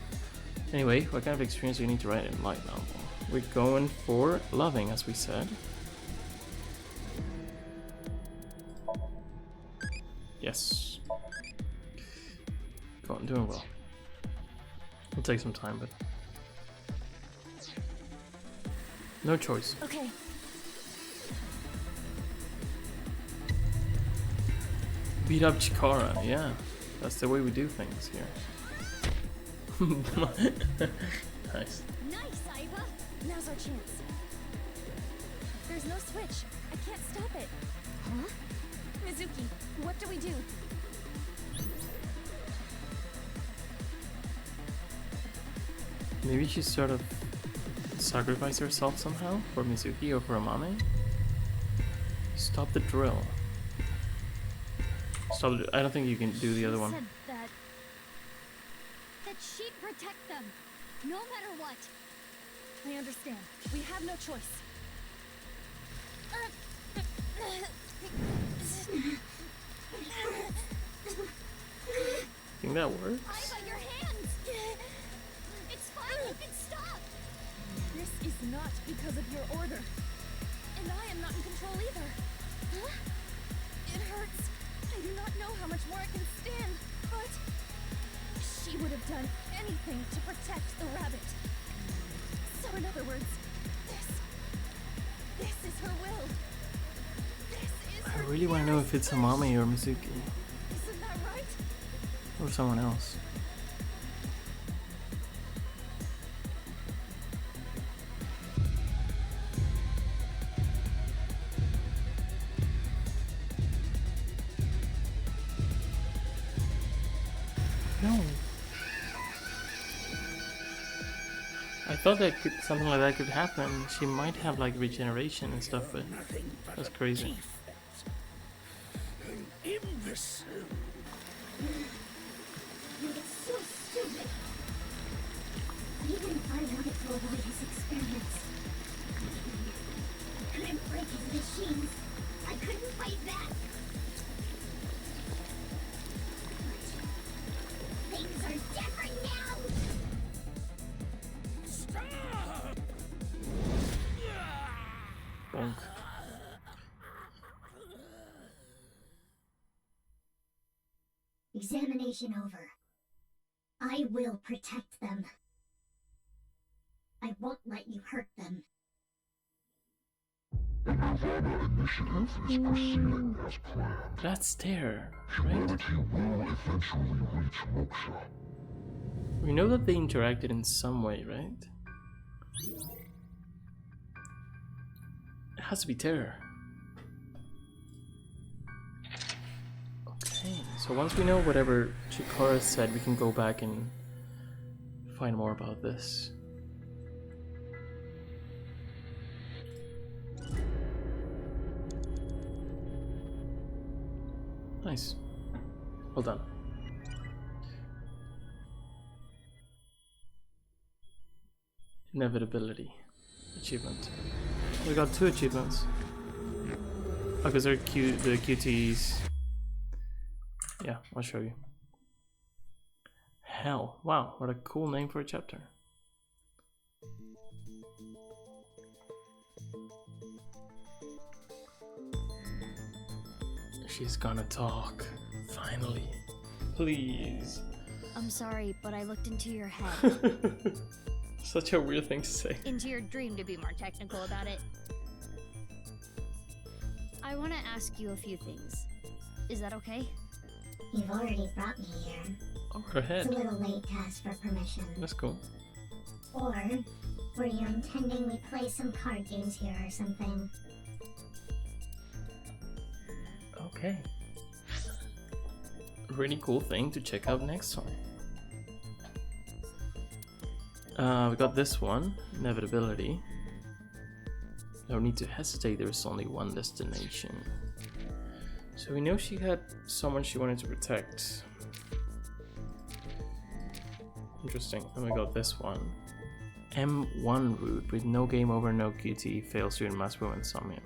Anyway, what kind of experience do you need to write in light novel? We're going for loving, as we said. Yes. Go on, doing well. It'll take some time, but no choice. Okay. Beat up Chikara, yeah. That's the way we do things here. Nice. Nice, Aiba. Now's our chance. There's no switch. I can't stop it. Huh? Mizuki, what do we do? Maybe she sort of sacrificed herself somehow for Mizuki or for Amame? Stop the drill. Stop the, I don't think you can do the other one. Said that she'd protect them, no matter what. I understand. We have no choice. Think that works? Aiba, your hands! It's fine, you can stop! This is not because of your order. And I am not in control either. Huh? It hurts. I do not know how much more I can stand, but she would have done anything to protect the rabbit. So in other words, this is her will. This is I her really want to know if it's Amame or Mizuki. Isn't that right? Or someone else. No. I thought that something like that could happen. She might have like regeneration and stuff, but that's crazy. An imbecile. It's so stupid. Even if I wanted to avoid his experiments, I couldn't break his machines. I couldn't fight back. But things are different now. Stop! Bonk. Examination over. I will protect them. I won't let you hurt them. The nirvanA initiative is proceeding as planned. That's Terror, right? Humanity will eventually reach moksha. We know that they interacted in some way, right? It has to be Terror. Okay, so once we know whatever Chikara said, we can go back and find more about this. Nice. Well done. Inevitability. Achievement. We got 2 achievements. Oh, because they're the QTs. Yeah, I'll show you. Hell. Wow, what a cool name for a chapter. She's gonna talk. Finally. Please. I'm sorry, but I looked into your head. Such a weird thing to say. Into your dream, to be more technical about it. I want to ask you a few things. Is that okay? You've already brought me here. Oh, go ahead. It's a little late to ask for permission. That's cool. Or were you intending we play some card games here or something? Okay. Really cool thing to check out next time. We got this one, Inevitability. No need to hesitate, there is only one destination. So we know she had someone she wanted to protect. Interesting. And we got this one. M1 route with no game over, no QT, fails during mass movement SOMNIUM.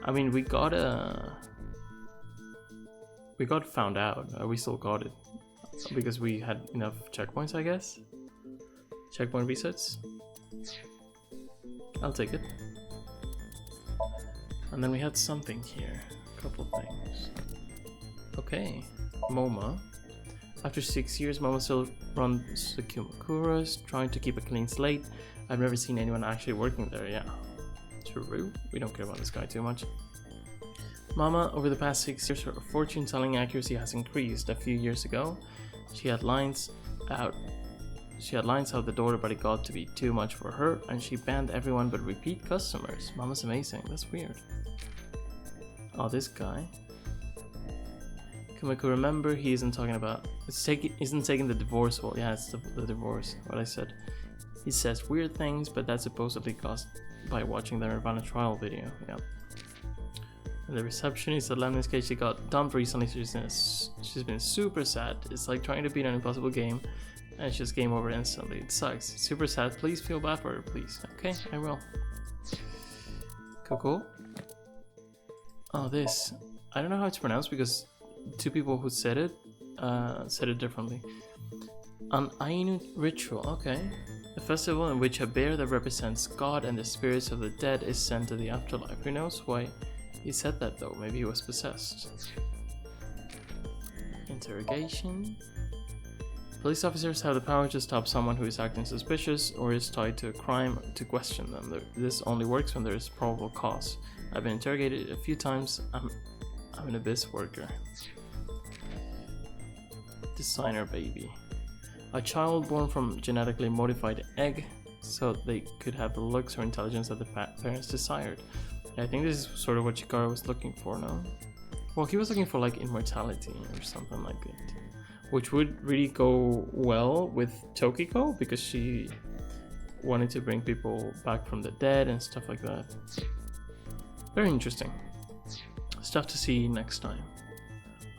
I mean, we got found out. We still got it because we had enough checkpoints, I guess. Checkpoint resets. I'll take it. And then we had something here. A couple things. Okay. MoMA. After 6 years, MoMA still runs the Kumakuras, trying to keep a clean slate. I've never seen anyone actually working there, yeah. True. We don't care about this guy too much. Mama, over the past 6 years, her fortune telling accuracy has increased. A few years ago, she had lines out the door, but it got to be too much for her, and she banned everyone but repeat customers. Mama's amazing. That's weird. Oh, this guy. Kumiko, remember, he isn't talking about. Isn't taking the divorce. Well, yeah, it's the divorce. What I said. He says weird things, but that's supposedly caused by watching the nirvanA trial video. Yeah. And the receptionist at Lemnis case, she got dumped recently, so she's been super sad. It's like trying to beat an impossible game, and it's just game over instantly. It sucks. Super sad. Please feel bad for her, please. Okay, I will. Cool. Oh, this. I don't know how it's pronounced because two people who said it differently. An Ainu ritual. Okay. A festival in which a bear that represents God and the spirits of the dead is sent to the afterlife. Who knows why he said that though? Maybe he was possessed. Interrogation. Police officers have the power to stop someone who is acting suspicious or is tied to a crime to question them. This only works when there is probable cause. I've been interrogated a few times. I'm an abyss worker. Designer baby. A child born from genetically modified egg, so they could have the looks or intelligence that the parents desired. I think this is sort of what Chikara was looking for, no? Well, he was looking for like immortality or something like it, which would really go well with Tokiko because she wanted to bring people back from the dead and stuff like that. Very interesting. Stuff to see next time.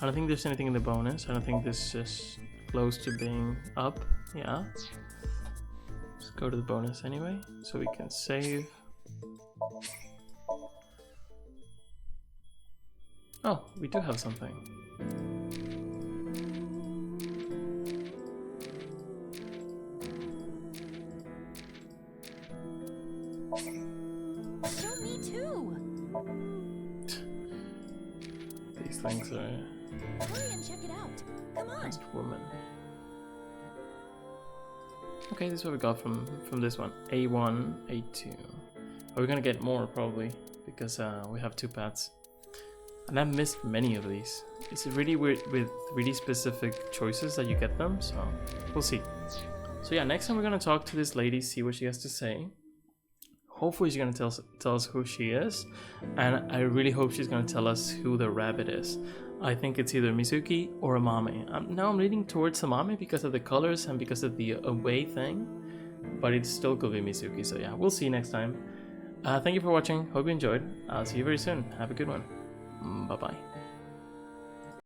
I don't think there's anything in the bonus. I don't think this is close to being up. Yeah. Let's go to the bonus anyway, so we can save. Oh, we do have something. Show me too. These things are. Hurry and check it out. Come on. Last woman. Okay, this is what we got from this one. A1, A2. Are we gonna get more probably because we have two paths. And I've missed many of these. It's really weird with really specific choices that you get them, so we'll see. So yeah, next time we're gonna talk to this lady, see what she has to say. Hopefully she's gonna tell us who she is, and I really hope she's gonna tell us who the rabbit is. I think it's either Mizuki or Amame. Now I'm leaning towards Amame because of the colors and because of the away thing, but it still could be Mizuki, so yeah, we'll see next time. Thank you for watching, hope you enjoyed. I'll see you very soon, have a good one. Bye bye.